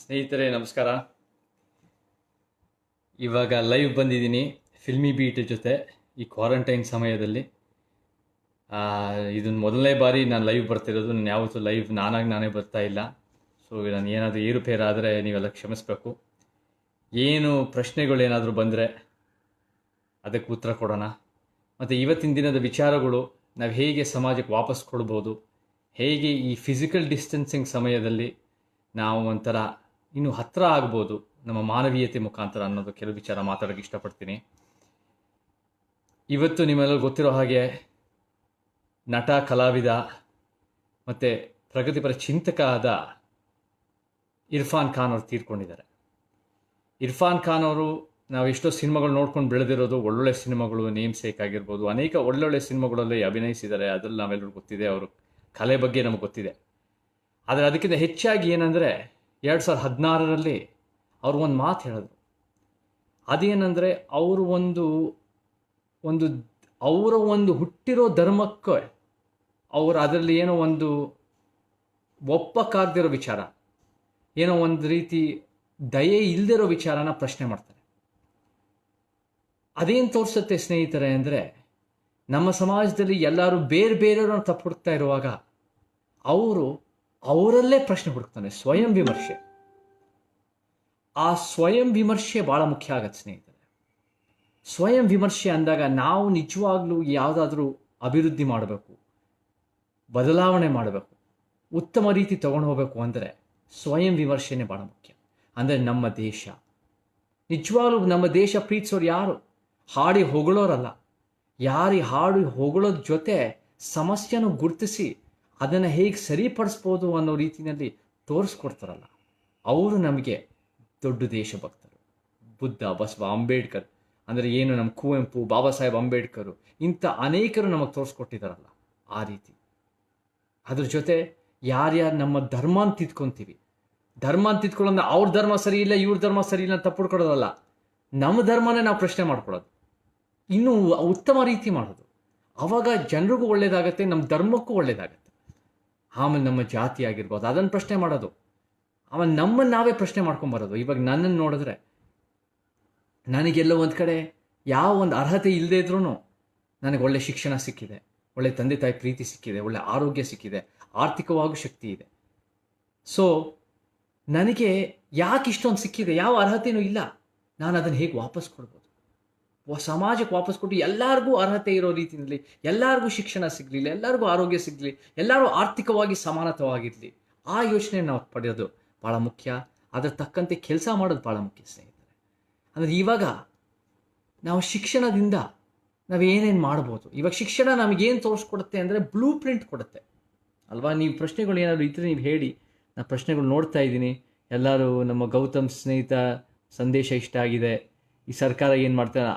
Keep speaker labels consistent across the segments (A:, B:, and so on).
A: ಸ್ನೇಹಿತರೆ ನಮಸ್ಕಾರ. ಇವಾಗ ಲೈವ್ ಬಂದಿದ್ದೀನಿ ಫಿಲ್ಮಿ ಬೀಟ್ ಜೊತೆ ಈ ಕ್ವಾರಂಟೈನ್ ಸಮಯದಲ್ಲಿ. ಇದನ್ನು ಮೊದಲನೇ ಬಾರಿ ನಾನು ಲೈವ್ ಬರ್ತಿರೋದು. ನಾನು ಯಾವತ್ತೂ ಲೈವ್ ನಾನೇ ಬರ್ತಾ ಇಲ್ಲ. ಸೊ ನಾನು ಏನಾದರೂ ಏರುಪೇರಾದರೆ ನೀವೆಲ್ಲ ಕ್ಷಮಿಸಬೇಕು. ಏನು ಪ್ರಶ್ನೆಗಳೇನಾದರೂ ಬಂದರೆ ಅದಕ್ಕೆ ಉತ್ತರ ಕೊಡೋಣ. ಮತ್ತು ಇವತ್ತಿನ ದಿನದ ವಿಚಾರಗಳು ನಾವು ಹೇಗೆ ಸಮಾಜಕ್ಕೆ ವಾಪಸ್ ಕೊಡ್ಬೋದು, ಹೇಗೆ ಈ ಫಿಸಿಕಲ್ ಡಿಸ್ಟೆನ್ಸಿಂಗ್ ಸಮಯದಲ್ಲಿ ನಾವು ಒಂಥರ ಇನ್ನೂ ಹತ್ತಿರ ಆಗ್ಬೋದು ನಮ್ಮ ಮಾನವೀಯತೆ ಮುಖಾಂತರ ಅನ್ನೋದು ಕೆಲವು ವಿಚಾರ ಮಾತಾಡೋಕ್ಕೆ ಇಷ್ಟಪಡ್ತೀನಿ. ಇವತ್ತು ನಿಮ್ಮೆಲ್ಲರೂ ಗೊತ್ತಿರೋ ಹಾಗೆ ನಟ, ಕಲಾವಿದ ಮತ್ತು ಪ್ರಗತಿಪರ ಚಿಂತಕ ಆದ ಇರ್ಫಾನ್ ಖಾನ್ ಅವರು ತೀರ್ಕೊಂಡಿದ್ದಾರೆ. ಇರ್ಫಾನ್ ಖಾನ್ ಅವರು ನಾವು ಎಷ್ಟೋ ಸಿನಿಮಾಗಳು ನೋಡ್ಕೊಂಡು ಬೆಳೆದಿರೋದು, ಒಳ್ಳೊಳ್ಳೆ ಸಿನಿಮಾಗಳು, ನೇಮ್ ಸೇಕ್ ಆಗಿರ್ಬೋದು, ಅನೇಕ ಒಳ್ಳೊಳ್ಳೆ ಸಿನಿಮಾಗಳಲ್ಲಿ ಅಭಿನಯಿಸಿದ್ದಾರೆ. ಅದರಲ್ಲಿ ನಾವೆಲ್ಲರೂ ಗೊತ್ತಿದೆ, ಅವರು ಕಲೆ ಬಗ್ಗೆ ನಮಗೆ ಗೊತ್ತಿದೆ. ಆದರೆ ಅದಕ್ಕಿಂತ ಹೆಚ್ಚಾಗಿ ಏನಂದರೆ 2016ರಲ್ಲಿ ಅವರು ಒಂದು ಮಾತು ಹೇಳಿದ್ರು. ಅದೇನೆಂದರೆ ಅವರು ಅವರ ಒಂದು ಹುಟ್ಟಿರೋ ಧರ್ಮಕ್ಕೆ ಅವರು ಅದರಲ್ಲಿ ಏನೋ ಒಂದು ಒಪ್ಪಕ್ಕಾಗದಿರೋ ವಿಚಾರ, ಏನೋ ಒಂದು ರೀತಿ ದಯೆ ಇಲ್ಲದಿರೋ ವಿಚಾರನ ಪ್ರಶ್ನೆ ಮಾಡ್ತಾರೆ. ಅದೇನು ತೋರಿಸುತ್ತೆ ಸ್ನೇಹಿತರೆ ಅಂದರೆ, ನಮ್ಮ ಸಮಾಜದಲ್ಲಿ ಎಲ್ಲರೂ ಬೇರೆ ಬೇರೆಯವ್ರನ್ನ ತಪ್ಪು ಹುಡುಕ್ತಾ ಇರುವಾಗ ಅವರಲ್ಲೇ ಪ್ರಶ್ನೆ ಹುಡುಕ್ತಾನೆ. ಸ್ವಯಂ ವಿಮರ್ಶೆ, ಆ ಸ್ವಯಂ ವಿಮರ್ಶೆ ಭಾಳ ಮುಖ್ಯ ಆಗತ್ತೆ ಸ್ನೇಹಿತರೆ. ಸ್ವಯಂ ವಿಮರ್ಶೆ ಅಂದಾಗ ನಾವು ನಿಜವಾಗ್ಲೂ ಯಾವುದಾದ್ರೂ ಅಭಿವೃದ್ಧಿ ಮಾಡಬೇಕು, ಬದಲಾವಣೆ ಮಾಡಬೇಕು, ಉತ್ತಮ ರೀತಿ ತಗೊಂಡು ಹೋಗಬೇಕು ಅಂದರೆ ಸ್ವಯಂ ವಿಮರ್ಶೆನೇ ಭಾಳ ಮುಖ್ಯ. ಅಂದರೆ ನಮ್ಮ ದೇಶ, ನಿಜವಾಗ್ಲೂ ನಮ್ಮ ದೇಶ ಪ್ರೀತಿಸೋರು ಯಾರು? ಹಾಡಿ ಹೊಗಳೋರಲ್ಲ. ಯಾರು ಹಾಡಿ ಹೊಗಳೋದ್ರ ಜೊತೆ ಸಮಸ್ಯೆನೂ ಗುರುತಿಸಿ ಅದನ್ನು ಹೇಗೆ ಸರಿಪಡಿಸ್ಬೋದು ಅನ್ನೋ ರೀತಿಯಲ್ಲಿ ತೋರಿಸ್ಕೊಡ್ತಾರಲ್ಲ, ಅವರು ನಮಗೆ ದೊಡ್ಡ ದೇಶಭಕ್ತರು. ಬುದ್ಧ, ಬಸವ, ಅಂಬೇಡ್ಕರ್ ಅಂದರೆ ಏನು, ನಮ್ಮ ಕುವೆಂಪು, ಬಾಬಾ ಸಾಹೇಬ್ ಅಂಬೇಡ್ಕರು, ಇಂಥ ಅನೇಕರು ನಮಗೆ ತೋರಿಸ್ಕೊಟ್ಟಿದ್ದಾರಲ್ಲ ಆ ರೀತಿ. ಅದ್ರ ಜೊತೆ ಯಾರ್ಯಾರು ನಮ್ಮ ಧರ್ಮ ಅಂತ ತಿದ್ಕೊತೀವಿ, ಧರ್ಮ ಅಂತ ತಿದ್ಕೊಳ್ಳೋದ್ರೆ ಅವ್ರ ಧರ್ಮ ಸರಿ ಇಲ್ಲ, ಇವ್ರ ಧರ್ಮ ಸರಿ ಇಲ್ಲ ಅಂತ ತಪ್ಪುಡ್ಕೊಡೋದಲ್ಲ, ನಮ್ಮ ಧರ್ಮನೇ ನಾವು ಪ್ರಶ್ನೆ ಮಾಡ್ಕೊಳ್ಳೋದು, ಇನ್ನೂ ಉತ್ತಮ ರೀತಿ ಮಾಡೋದು. ಆವಾಗ ಜನರಿಗೂ ಒಳ್ಳೇದಾಗತ್ತೆ, ನಮ್ಮ ಧರ್ಮಕ್ಕೂ ಒಳ್ಳೇದಾಗತ್ತೆ. ಆಮೇಲೆ ನಮ್ಮ ಜಾತಿ ಆಗಿರ್ಬೋದು ಅದನ್ನು ಪ್ರಶ್ನೆ ಮಾಡೋದು, ಆಮೇಲೆ ನಮ್ಮನ್ನು ನಾವೇ ಪ್ರಶ್ನೆ ಮಾಡ್ಕೊಂಬರೋದು. ಇವಾಗ ನನ್ನನ್ನು ನೋಡಿದ್ರೆ ನನಗೆಲ್ಲೋ ಒಂದು ಕಡೆ ಯಾವ ಒಂದು ಅರ್ಹತೆ ಇಲ್ಲದೇ ಇದ್ರೂ ನನಗೆ ಒಳ್ಳೆ ಶಿಕ್ಷಣ ಸಿಕ್ಕಿದೆ, ಒಳ್ಳೆ ತಂದೆ ತಾಯಿ ಪ್ರೀತಿ ಸಿಕ್ಕಿದೆ, ಒಳ್ಳೆ ಆರೋಗ್ಯ ಸಿಕ್ಕಿದೆ, ಆರ್ಥಿಕವಾಗೂ ಶಕ್ತಿ ಇದೆ. ಸೊ ನನಗೆ ಯಾಕೆ ಇಷ್ಟೊಂದು ಸಿಕ್ಕಿದೆ, ಯಾವ ಅರ್ಹತೆಯೂ ಇಲ್ಲ, ನಾನು ಅದನ್ನು ಹೇಗೆ ವಾಪಸ್ ಕೊಡ್ಬೋದು, ಸಮಾಜಕ್ಕೆ ವಾಪಸ್ ಕೊಟ್ಟು ಎಲ್ಲರಿಗೂ ಅರ್ಹತೆ ಇರೋ ರೀತಿಯಲ್ಲಿ ಎಲ್ಲರಿಗೂ ಶಿಕ್ಷಣ ಸಿಗಲಿಲ್ಲ, ಎಲ್ಲರಿಗೂ ಆರೋಗ್ಯ ಸಿಗಲಿ, ಎಲ್ಲರೂ ಆರ್ಥಿಕವಾಗಿ ಸಮಾನತವಾಗಿರಲಿ, ಆ ಯೋಚನೆ ನಾವು ಪಡೆಯೋದು ಭಾಳ ಮುಖ್ಯ. ಅದರ ತಕ್ಕಂತೆ ಕೆಲಸ ಮಾಡೋದು ಭಾಳ ಮುಖ್ಯ ಸ್ನೇಹಿತರೆ. ಅಂದರೆ ಇವಾಗ ನಾವು ಶಿಕ್ಷಣದಿಂದ ನಾವು ಏನೇನು ಮಾಡ್ಬೋದು, ಇವಾಗ ಶಿಕ್ಷಣ ನಮಗೇನು ತೋರಿಸ್ಕೊಡುತ್ತೆ ಅಂದರೆ ಬ್ಲೂ ಪ್ರಿಂಟ್ ಕೊಡುತ್ತೆ ಅಲ್ವಾ. ನೀವು ಪ್ರಶ್ನೆಗಳು ಏನಾದರೂ ಇದ್ದರೆ ನೀವು ಹೇಳಿ, ನಾನು ಪ್ರಶ್ನೆಗಳು ನೋಡ್ತಾ ಇದ್ದೀನಿ. ಎಲ್ಲರೂ ನಮ್ಮ ಗೌತಮ್ ಸ್ನೇಹಿತ ಸಂದೇಶ ಇಷ್ಟ ಆಗಿದೆ, ಈ ಸರ್ಕಾರ ಏನು ಮಾಡ್ತಾರೆ,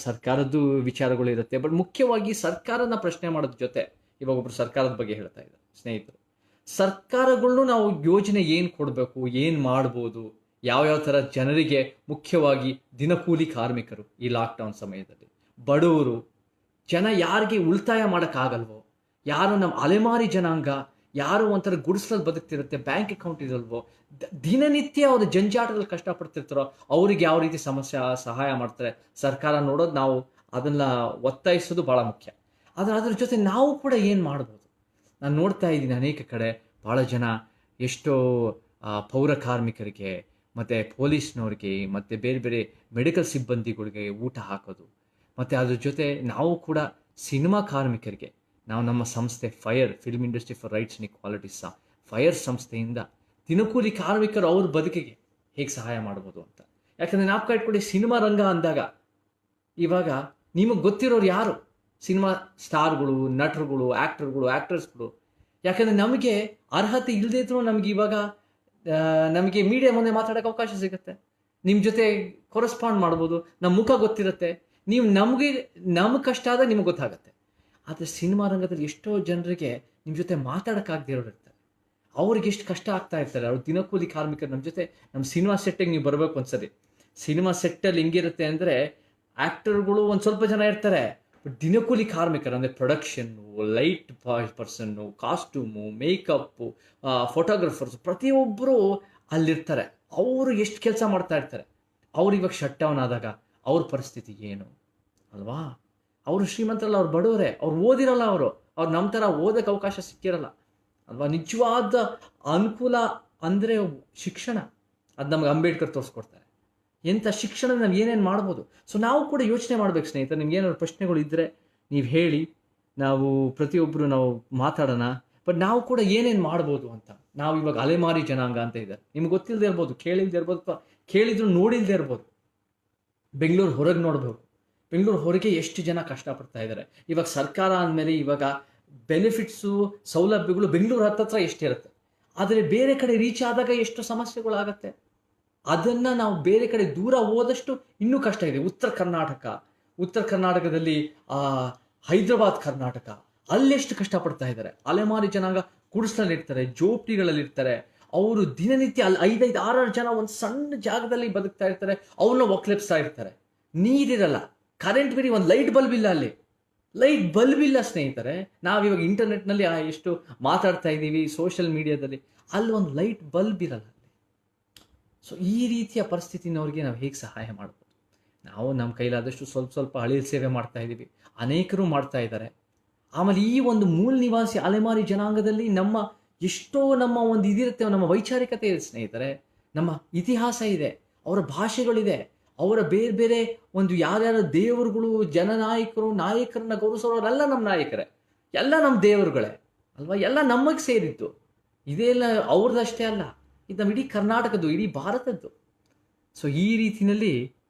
A: ಸರ್ಕಾರದ್ದು ವಿಚಾರಗಳು ಇರುತ್ತೆ. ಬಟ್ ಮುಖ್ಯವಾಗಿ ಸರ್ಕಾರನ ಪ್ರಶ್ನೆ ಮಾಡೋದ್ರ ಜೊತೆ ಇವಾಗ ಒಬ್ಬರು ಸರ್ಕಾರದ ಬಗ್ಗೆ ಹೇಳ್ತಾ ಇದ್ದಾರೆ ಸ್ನೇಹಿತರು. ಸರ್ಕಾರಗಳನ್ನು ನಾವು ಯೋಜನೆ ಏನು ಕೊಡಬೇಕು, ಏನು ಮಾಡ್ಬೋದು, ಯಾವ್ಯಾವ ಥರ ಜನರಿಗೆ, ಮುಖ್ಯವಾಗಿ ದಿನಕೂಲಿ ಕಾರ್ಮಿಕರು ಈ ಲಾಕ್ಡೌನ್ ಸಮಯದಲ್ಲಿ, ಬಡವರು ಜನ, ಯಾರಿಗೆ ಉಳಿತಾಯ ಮಾಡೋಕ್ಕಾಗಲ್ವೋ, ಯಾರು ನಮ್ಮ ಅಲೆಮಾರಿ ಜನಾಂಗ, ಯಾರು ಒಂಥರ ಗುಡಿಸಲಲ್ಲಿ ಬದುಕ್ತಿರುತ್ತೆ, ಬ್ಯಾಂಕ್ ಅಕೌಂಟ್ ಇರಲ್ವೋ, ದಿನನಿತ್ಯ ಅವರು ಜಂಜಾಟದಲ್ಲಿ ಕಷ್ಟಪಡ್ತಿರ್ತಾರೋ ಅವ್ರಿಗೆ ಯಾವ ರೀತಿ ಸಹಾಯ ಮಾಡ್ತಾರೆ ಸರ್ಕಾರ ನೋಡೋದು, ನಾವು ಅದನ್ನು ಒತ್ತಾಯಿಸೋದು ಭಾಳ ಮುಖ್ಯ. ಆದರೆ ಅದ್ರ ಜೊತೆ ನಾವು ಕೂಡ ಏನು ಮಾಡ್ಬೋದು. ನಾನು ನೋಡ್ತಾ ಇದ್ದೀನಿ ಅನೇಕ ಕಡೆ ಭಾಳ ಜನ ಎಷ್ಟೋ ಪೌರ ಕಾರ್ಮಿಕರಿಗೆ ಮತ್ತು ಪೊಲೀಸ್ನವ್ರಿಗೆ ಮತ್ತು ಬೇರೆ ಬೇರೆ ಮೆಡಿಕಲ್ ಸಿಬ್ಬಂದಿಗಳಿಗೆ ಊಟ ಹಾಕೋದು, ಮತ್ತು ಅದ್ರ ಜೊತೆ ನಾವು ಕೂಡ ಸಿನಿಮಾ ಕಾರ್ಮಿಕರಿಗೆ ನಾವು ನಮ್ಮ ಸಂಸ್ಥೆ film industry for rights and equalities FIRE ಸಂಸ್ಥೆಯಿಂದ ದಿನಕೂಲಿ ಕಾರ್ಮಿಕರು ಅವ್ರ ಬದುಕಿಗೆ ಹೇಗೆ ಸಹಾಯ ಮಾಡ್ಬೋದು ಅಂತ. ಯಾಕಂದರೆ ನಾವು ಇಟ್ಕೊಳ್ಳಿ, ಸಿನಿಮಾ ರಂಗ ಅಂದಾಗ ಇವಾಗ ನಿಮಗೆ ಗೊತ್ತಿರೋರು ಯಾರು? ಸಿನಿಮಾ ಸ್ಟಾರ್ಗಳು, ನಟರುಗಳು, ಆ್ಯಕ್ಟರ್ಸ್ಗಳು. ಯಾಕಂದರೆ ನಮಗೆ ಅರ್ಹತೆ ಇಲ್ಲದೇ ಇದ್ರೂ ನಮಗೆ ಇವಾಗ ನಮಗೆ ಮೀಡಿಯಾ ಮುಂದೆ ಮಾತಾಡೋಕ್ಕೆ ಅವಕಾಶ ಸಿಗುತ್ತೆ, ನಿಮ್ಮ ಜೊತೆ ಕೊರೆಸ್ಪಾಂಡ್ ಮಾಡ್ಬೋದು, ನಮ್ಮ ಮುಖ ಗೊತ್ತಿರುತ್ತೆ, ನೀವು ನಮ್ಮ ಕಷ್ಟ ಆದಾಗ ನಿಮಗೆ ಗೊತ್ತಾಗುತ್ತೆ. ಆದರೆ ಸಿನಿಮಾ ರಂಗದಲ್ಲಿ ಎಷ್ಟೋ ಜನರಿಗೆ ನಿಮ್ಮ ಜೊತೆ ಮಾತಾಡೋಕ್ಕಾಗದೇ ಇರೋರು ಇರ್ತಾರೆ, ಅವ್ರಿಗೆ ಎಷ್ಟು ಕಷ್ಟ ಆಗ್ತಾ ಇರ್ತಾರೆ. ಅವ್ರು ದಿನಕೂಲಿ ಕಾರ್ಮಿಕರು ನಮ್ಮ ಜೊತೆ, ನಮ್ಮ ಸಿನಿಮಾ ಸೆಟ್ಟಿಗೆ ನೀವು ಬರಬೇಕು ಒಂದ್ಸರಿ. ಸಿನಿಮಾ ಸೆಟ್ಟಲ್ಲಿ ಹೆಂಗಿರುತ್ತೆ ಅಂದರೆ, ಆ್ಯಕ್ಟರ್ಗಳು ಒಂದು ಸ್ವಲ್ಪ ಜನ ಇರ್ತಾರೆ, ಬಟ್ ದಿನಕೂಲಿ ಕಾರ್ಮಿಕರು ಅಂದರೆ ಪ್ರೊಡಕ್ಷನ್ನು, ಲೈಟ್ ಪರ್ಸನ್ನು, ಕಾಸ್ಟ್ಯೂಮು, ಮೇಕಪ್ಪು, ಫೋಟೋಗ್ರಫರ್ಸ್, ಪ್ರತಿಯೊಬ್ಬರು ಅಲ್ಲಿರ್ತಾರೆ. ಅವರು ಎಷ್ಟು ಕೆಲಸ ಮಾಡ್ತಾ ಇರ್ತಾರೆ. ಅವ್ರು ಇವಾಗ ಶಟ್ ಡೌನ್ ಆದಾಗ ಅವ್ರ ಪರಿಸ್ಥಿತಿ ಏನು ಅಲ್ವಾ? ಅವರು ಶ್ರೀಮಂತರಲ್ಲ, ಅವ್ರು ಬಡವರೇ, ಅವ್ರು ಓದಿರಲ್ಲ, ಅವ್ರು ನಮ್ಮ ಥರ ಓದಕ್ಕೆ ಅವಕಾಶ ಸಿಕ್ಕಿರಲ್ಲ ಅಲ್ವಾ? ನಿಜವಾದ ಅನುಕೂಲ ಅಂದರೆ ಶಿಕ್ಷಣ. ಅದು ನಮಗೆ ಅಂಬೇಡ್ಕರ್ ತೋರಿಸ್ಕೊಡ್ತಾರೆ. ಎಂಥ ಶಿಕ್ಷಣ ನಾವು ಏನೇನು ಮಾಡ್ಬೋದು. ಸೊ ನಾವು ಕೂಡ ಯೋಚನೆ ಮಾಡ್ಬೇಕು ಸ್ನೇಹಿತರೆ. ನಿಮ್ಗೆ ಏನಾದ್ರು ಪ್ರಶ್ನೆಗಳು ಇದ್ದರೆ ನೀವು ಹೇಳಿ, ನಾವು ಪ್ರತಿಯೊಬ್ಬರು ನಾವು ಮಾತಾಡೋಣ. ಬಟ್ ನಾವು ಕೂಡ ಏನೇನು ಮಾಡ್ಬೋದು ಅಂತ. ನಾವು ಇವಾಗ ಅಲೆಮಾರಿ ಜನಾಂಗ ಅಂತ ಇದ್ದಾರೆ, ನಿಮ್ಗೆ ಗೊತ್ತಿಲ್ಲದೆ ಇರ್ಬೋದು, ಕೇಳಿಲ್ದೇ ಇರ್ಬೋದು, ಅಥವಾ ಕೇಳಿದ್ರು ನೋಡಿಲ್ದೇ ಇರ್ಬೋದು. ಬೆಂಗಳೂರು ಹೊರಗೆ ನೋಡ್ಬೇಕು, ಬೆಂಗಳೂರು ಹೊರಗೆ ಎಷ್ಟು ಜನ ಕಷ್ಟಪಡ್ತಾ ಇದ್ದಾರೆ. ಇವಾಗ ಸರ್ಕಾರ ಅಂದಮೇಲೆ ಇವಾಗ ಬೆನಿಫಿಟ್ಸು, ಸೌಲಭ್ಯಗಳು ಬೆಂಗಳೂರು ಹತ್ತತ್ರ ಎಷ್ಟಿರುತ್ತೆ, ಆದರೆ ಬೇರೆ ಕಡೆ ರೀಚ್ ಆದಾಗ ಎಷ್ಟು ಸಮಸ್ಯೆಗಳಾಗತ್ತೆ. ಅದನ್ನು ನಾವು ಬೇರೆ ಕಡೆ ದೂರ ಹೋದಷ್ಟು ಇನ್ನೂ ಕಷ್ಟ ಇದೆ. ಉತ್ತರ ಕರ್ನಾಟಕದಲ್ಲಿ ಹೈದರಾಬಾದ್ ಕರ್ನಾಟಕ, ಅಲ್ಲೆಷ್ಟು ಕಷ್ಟಪಡ್ತಾ ಇದ್ದಾರೆ. ಅಲೆಮಾರಿ ಜನಾಂಗ ಗುಡಿಸಲಲ್ಲಿರ್ತಾರೆ, ಜೋಪಡಿಗಳಲ್ಲಿರ್ತಾರೆ. ಅವರು ದಿನನಿತ್ಯ ಅಲ್ಲಿ 5-5, 6-6 ಜನ ಒಂದು ಸಣ್ಣ ಜಾಗದಲ್ಲಿ ಬದುಕ್ತಾ ಇರ್ತಾರೆ. ಅವ್ರನ್ನ ಒಕ್ಲೆಪ್ಸ್ತಾ ಇರ್ತಾರೆ. ನೀರಿರಲ್ಲ, ಕರೆಂಟ್ ಬಿಡಿ, ಒಂದು ಲೈಟ್ ಬಲ್ಬ್ ಇಲ್ಲ, ಅಲ್ಲಿ ಲೈಟ್ ಬಲ್ಬ್ ಇಲ್ಲ ಸ್ನೇಹಿತರೆ. ನಾವಿವಾಗ ಇಂಟರ್ನೆಟ್ನಲ್ಲಿ ಎಷ್ಟು ಮಾತಾಡ್ತಾ ಇದ್ದೀವಿ, ಸೋಷಿಯಲ್ ಮೀಡಿಯಾದಲ್ಲಿ, ಅಲ್ಲಿ ಒಂದು ಲೈಟ್ ಬಲ್ಬ್ ಇರಲ್ಲ ಅಲ್ಲಿ. ಸೊ ಈ ರೀತಿಯ ಪರಿಸ್ಥಿತಿನವ್ರಿಗೆ ನಾವು ಹೇಗೆ ಸಹಾಯ ಮಾಡ್ಬೋದು? ನಾವು ನಮ್ಮ ಕೈಲಾದಷ್ಟು ಸ್ವಲ್ಪ ಅಳಿಲ್ ಸೇವೆ ಮಾಡ್ತಾ ಇದ್ದೀವಿ, ಅನೇಕರು ಮಾಡ್ತಾ ಇದ್ದಾರೆ. ಆಮೇಲೆ ಈ ಒಂದು ಮೂಲ ನಿವಾಸಿ ಅಲೆಮಾರಿ ಜನಾಂಗದಲ್ಲಿ ಎಷ್ಟೋ ನಮ್ಮ ಒಂದು ಇದಿರುತ್ತೆ, ನಮ್ಮ ವೈಚಾರಿಕತೆ ಇದೆ ಸ್ನೇಹಿತರೆ, ನಮ್ಮ ಇತಿಹಾಸ ಇದೆ, ಅವರ ಭಾಷೆಗಳಿದೆ, ಅವರ ಬೇರೆ ಬೇರೆ ಒಂದು ಯಾರ್ಯಾರ ದೇವರುಗಳು, ನಾಯಕರನ್ನ ಗೌರವಿಸೋರೆಲ್ಲ ನಮ್ಮ ನಾಯಕರೇ, ಎಲ್ಲ ನಮ್ಮ ದೇವರುಗಳೇ ಅಲ್ವಾ? ಎಲ್ಲ ನಮಗೆ ಸೇರಿದ್ದು. ಇದೆಲ್ಲ ಅವ್ರದ್ದಷ್ಟೇ ಅಲ್ಲ, ಇದು ನಮ್ಮ ಇಡೀ ಕರ್ನಾಟಕದ್ದು, ಇಡೀ ಭಾರತದ್ದು. ಸೊ ಈ ರೀತಿಯಲ್ಲಿ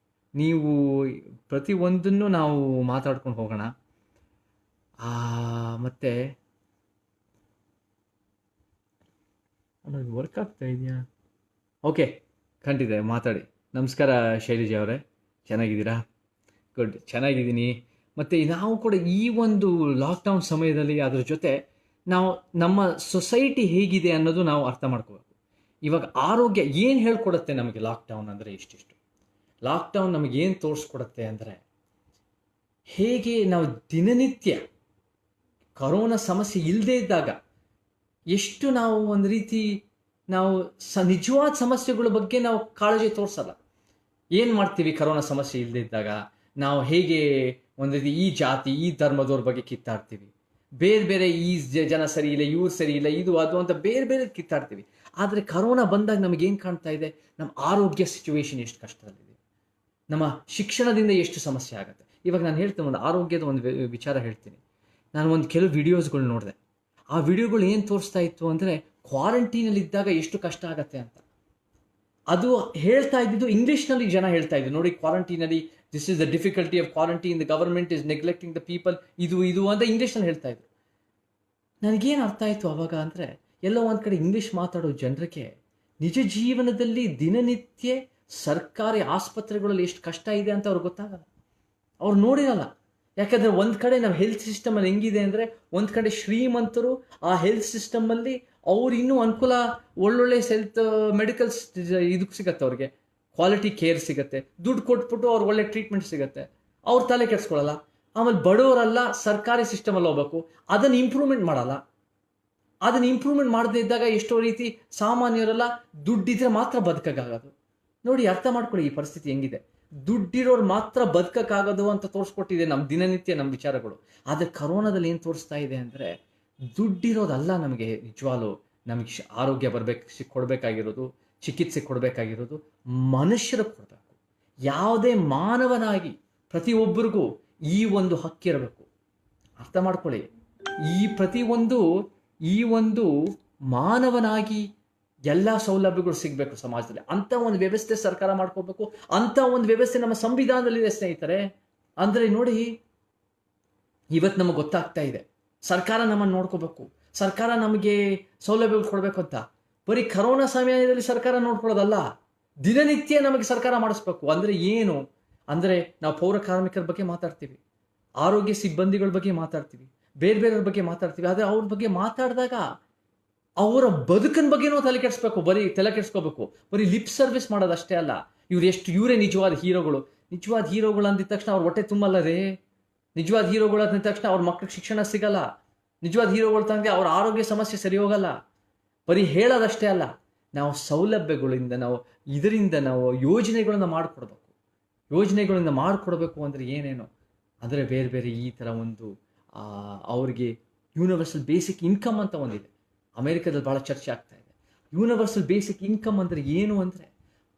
A: ನೀವು ಪ್ರತಿಯೊಂದನ್ನು ನಾವು ಮಾತಾಡ್ಕೊಂಡು ಹೋಗೋಣ. ಮತ್ತೆ ವರ್ಕ್ ಆಗ್ತಾ ಇದೆಯಾ? ಓಕೆ, ಖಂಡಿತ ಮಾತಾಡಿ. ನಮಸ್ಕಾರ ಶೈಲಜಾ ಅವರೇ, ಚೆನ್ನಾಗಿದ್ದೀರಾ? ಗುಡ್, ಚೆನ್ನಾಗಿದ್ದೀನಿ. ಮತ್ತು ನಾವು ಕೂಡ ಈ ಒಂದು ಲಾಕ್ಡೌನ್ ಸಮಯದಲ್ಲಿ ಅದ್ರ ಜೊತೆ ನಾವು ನಮ್ಮ ಸೊಸೈಟಿ ಹೇಗಿದೆ ಅನ್ನೋದು ನಾವು ಅರ್ಥ ಮಾಡ್ಕೋಬೇಕು. ಇವಾಗ ಆರೋಗ್ಯ ಏನು ಹೇಳ್ಕೊಡುತ್ತೆ ನಮಗೆ ಲಾಕ್ಡೌನ್ ಅಂದರೆ? ಇಷ್ಟಿಷ್ಟು ಲಾಕ್ಡೌನ್ ನಮಗೇನು ತೋರಿಸ್ಕೊಡುತ್ತೆ ಅಂದರೆ, ಹೇಗೆ ನಾವು ದಿನನಿತ್ಯ ಕರೋನಾ ಸಮಸ್ಯೆ ಇಲ್ಲದೇ ಇದ್ದಾಗ ಎಷ್ಟು ನಾವು ಒಂದು ರೀತಿ ನಾವು ನಿಜವಾದ ಸಮಸ್ಯೆಗಳ ಬಗ್ಗೆ ನಾವು ಕಾಳಜಿ ತೋರಿಸಲ್ಲ. ಏನು ಮಾಡ್ತೀವಿ ಕರೋನಾ ಸಮಸ್ಯೆ ಇಲ್ಲದೇ ಇದ್ದಾಗ? ನಾವು ಹೇಗೆ ಒಂದು ರೀತಿ ಈ ಜಾತಿ, ಈ ಧರ್ಮದವ್ರ ಬಗ್ಗೆ ಕಿತ್ತಾಡ್ತೀವಿ, ಬೇರೆ ಬೇರೆ ಈ ಜನ ಸರಿ ಇಲ್ಲ, ಇವ್ರು ಸರಿ ಇಲ್ಲ, ಇದು ಅದು ಅಂತ ಬೇರೆ ಬೇರೆ ಕಿತ್ತಾಡ್ತೀವಿ. ಆದರೆ ಕರೋನಾ ಬಂದಾಗ ನಮಗೇನು ಕಾಣ್ತಾ ಇದೆ? ನಮ್ಮ ಆರೋಗ್ಯ ಸಿಚುವೇಶನ್ ಎಷ್ಟು ಕಷ್ಟದಲ್ಲಿದೆ, ನಮ್ಮ ಶಿಕ್ಷಣದಿಂದ ಎಷ್ಟು ಸಮಸ್ಯೆ ಆಗುತ್ತೆ. ಇವಾಗ ನಾನು ಹೇಳ್ತೀನಿ, ಒಂದು ಆರೋಗ್ಯದ ಒಂದು ವಿಚಾರ ಹೇಳ್ತೀನಿ. ನಾನು ಒಂದು ಕೆಲವು ವಿಡಿಯೋಸ್ಗಳು ನೋಡಿದೆ. ಆ ವಿಡಿಯೋಗಳು ಏನು ತೋರಿಸ್ತಾ ಇತ್ತು ಅಂದರೆ, ಕ್ವಾರಂಟೀನಲ್ಲಿದ್ದಾಗ ಎಷ್ಟು ಕಷ್ಟ ಆಗತ್ತೆ ಅಂತ. ಅದು ಹೇಳ್ತಾ ಇದ್ದಿದ್ದು ಇಂಗ್ಲೀಷ್ನಲ್ಲಿ ಜನ ಹೇಳ್ತಾ ಇದ್ರು. ನೋಡಿ, ಕ್ವಾರಂಟೀನಲ್ಲಿ this is the difficulty of quarantine, the government is neglecting the people, ಇದು ಅಂತ ಇಂಗ್ಲೀಷ್ನಲ್ಲಿ ಹೇಳ್ತಾ ಇದ್ರು. ನನಗೇನು ಅರ್ಥ ಆಯಿತು ಅವಾಗ ಅಂದರೆ, ಎಲ್ಲೋ ಒಂದು ಕಡೆ ಇಂಗ್ಲೀಷ್ ಮಾತಾಡೋ ಜನರಿಗೆ ನಿಜ ಜೀವನದಲ್ಲಿ ದಿನನಿತ್ಯ ಸರ್ಕಾರಿ ಆಸ್ಪತ್ರೆಗಳಲ್ಲಿ ಎಷ್ಟು ಕಷ್ಟ ಇದೆ ಅಂತ ಅವ್ರಿಗೆ ಗೊತ್ತಾಗಲ್ಲ, ಅವ್ರು ನೋಡಿರಲ್ಲ. ಯಾಕಂದರೆ ಒಂದು ಕಡೆ ನಾವು ಹೆಲ್ತ್ ಸಿಸ್ಟಮಲ್ಲಿ ಹೆಂಗಿದೆ ಅಂದರೆ, ಒಂದು ಕಡೆ ಶ್ರೀಮಂತರು ಆ ಹೆಲ್ತ್ ಸಿಸ್ಟಮಲ್ಲಿ ಅವ್ರು ಇನ್ನೂ ಅನುಕೂಲ, ಒಳ್ಳೊಳ್ಳೆ ಮೆಡಿಕಲ್ಸ್ ಇದಕ್ಕೆ ಸಿಗತ್ತೆ, ಅವ್ರಿಗೆ ಕ್ವಾಲಿಟಿ ಕೇರ್ ಸಿಗುತ್ತೆ, ದುಡ್ಡು ಕೊಟ್ಬಿಟ್ಟು ಅವ್ರು ಒಳ್ಳೆ ಟ್ರೀಟ್ಮೆಂಟ್ ಸಿಗುತ್ತೆ, ಅವ್ರು ತಲೆ ಕೆಡಿಸ್ಕೊಳ್ಳಲ್ಲ. ಆಮೇಲೆ ಬಡವರೆಲ್ಲ ಸರ್ಕಾರಿ ಸಿಸ್ಟಮಲ್ಲಿ ಹೋಗ್ಬೇಕು, ಅದನ್ನು ಇಂಪ್ರೂವ್ಮೆಂಟ್ ಮಾಡಲ್ಲ. ಅದನ್ನು ಇಂಪ್ರೂವ್ಮೆಂಟ್ ಮಾಡದೇ ಇದ್ದಾಗ ಎಷ್ಟೋ ರೀತಿ ಸಾಮಾನ್ಯರೆಲ್ಲ ದುಡ್ಡಿದ್ರೆ ಮಾತ್ರ ಬದುಕಕ್ಕಾಗೋದು. ನೋಡಿ, ಅರ್ಥ ಮಾಡ್ಕೊಳ್ಳಿ ಈ ಪರಿಸ್ಥಿತಿ ಹೆಂಗಿದೆ. ದುಡ್ಡಿರೋರು ಮಾತ್ರ ಬದುಕಕ್ಕಾಗೋದು ಅಂತ ತೋರಿಸ್ಕೊಟ್ಟಿದೆ ನಮ್ಮ ದಿನನಿತ್ಯ ನಮ್ಮ ವಿಚಾರಗಳು. ಆದರೆ ಕರೋನಾದಲ್ಲಿ ಏನು ತೋರಿಸ್ತಾ ಇದೆ ಅಂದರೆ, ದುಡ್ಡಿರೋದಲ್ಲ ನಮಗೆ ನಿಜವಾಗ್ಲೂ ನಮಗೆ ಆರೋಗ್ಯ ಕೊಡಬೇಕಾಗಿರೋದು, ಚಿಕಿತ್ಸೆ ಕೊಡಬೇಕಾಗಿರೋದು ಮನುಷ್ಯರಿಗೆ ಕೊಡಬೇಕು. ಯಾವುದೇ ಮಾನವನಾಗಿ ಪ್ರತಿಯೊಬ್ಬರಿಗೂ ಈ ಒಂದು ಹಕ್ಕಿರಬೇಕು. ಅರ್ಥ ಮಾಡ್ಕೊಳ್ಳಿ, ಈ ಒಂದು ಮಾನವನಾಗಿ ಎಲ್ಲ ಸೌಲಭ್ಯಗಳು ಸಿಗಬೇಕು ಸಮಾಜದಲ್ಲಿ. ಅಂಥ ಒಂದು ವ್ಯವಸ್ಥೆ ಸರ್ಕಾರ ಮಾಡ್ಕೋಬೇಕು. ಅಂಥ ಒಂದು ವ್ಯವಸ್ಥೆ ನಮ್ಮ ಸಂವಿಧಾನದಲ್ಲಿದೆ ಸ್ನೇಹಿತರೆ. ಅಂದರೆ ನೋಡಿ, ಇವತ್ತು ನಮಗೆ ಗೊತ್ತಾಗ್ತಾ ಇದೆ, ಸರ್ಕಾರ ನಮ್ಮನ್ನು ನೋಡ್ಕೋಬೇಕು, ಸರ್ಕಾರ ನಮಗೆ ಸೌಲಭ್ಯಗಳು ಕೊಡಬೇಕು ಅಂತ. ಬರೀ ಕರೋನಾ ಸಮಯದಲ್ಲಿ ಸರ್ಕಾರ ನೋಡ್ಕೊಳ್ಳೋದಲ್ಲ, ದಿನನಿತ್ಯ ನಮಗೆ ಸರ್ಕಾರ ಮಾಡಿಸ್ಬೇಕು. ಅಂದರೆ ಏನು ಅಂದರೆ, ನಾವು ಪೌರ ಕಾರ್ಮಿಕರ ಬಗ್ಗೆ ಮಾತಾಡ್ತೀವಿ, ಆರೋಗ್ಯ ಸಿಬ್ಬಂದಿಗಳ ಬಗ್ಗೆ ಮಾತಾಡ್ತೀವಿ, ಬೇರೆ ಬೇರೆಯವ್ರ ಬಗ್ಗೆ ಮಾತಾಡ್ತೀವಿ. ಆದರೆ ಅವ್ರ ಬಗ್ಗೆ ಮಾತಾಡಿದಾಗ ಅವರ ಬದುಕಿನ ಬಗ್ಗೆನೂ ತಲೆ ಕೆಡಿಸ್ಕೋಬೇಕು. ಬರೀ ಲಿಪ್ ಸರ್ವಿಸ್ ಮಾಡೋದಷ್ಟೇ ಅಲ್ಲ. ಇವರೇ ನಿಜವಾದ ಹೀರೋಗಳು ಅಂದಿದ ತಕ್ಷಣ ಅವ್ರ ಹೊಟ್ಟೆ ತುಂಬಲ್ಲ ರೇ. ನಿಜವಾದ ಹೀರೋಗಳು ಅಂದಿದ ತಕ್ಷಣ ಅವ್ರ ಮಕ್ಕಳಿಗೆ ಶಿಕ್ಷಣ ಸಿಗಲ್ಲ. ನಿಜವಾದ ಹೀರೋಗಳು ತಂಗೆ ಅವ್ರ ಆರೋಗ್ಯ ಸಮಸ್ಯೆ ಸರಿ ಹೋಗಲ್ಲ. ಬರೀ ಹೇಳೋದಷ್ಟೇ ಅಲ್ಲ, ನಾವು ಸೌಲಭ್ಯಗಳಿಂದ ಇದರಿಂದ ನಾವು ಯೋಜನೆಗಳನ್ನ ಮಾಡಿಕೊಡ್ಬೇಕು ಅಂದರೆ ಏನೇನು ಅಂದರೆ ಬೇರೆ ಬೇರೆ ಈ ಥರ ಒಂದು ಅವ್ರಿಗೆ ಯೂನಿವರ್ಸಲ್ ಬೇಸಿಕ್ ಇನ್ಕಮ್ ಅಂತ ಒಂದಿದೆ. ಅಮೆರಿಕದಲ್ಲಿ ಭಾಳ ಚರ್ಚೆ ಆಗ್ತಾ ಇದೆ. ಯೂನಿವರ್ಸಲ್ ಬೇಸಿಕ್ ಇನ್ಕಮ್ ಅಂದರೆ ಏನು ಅಂದರೆ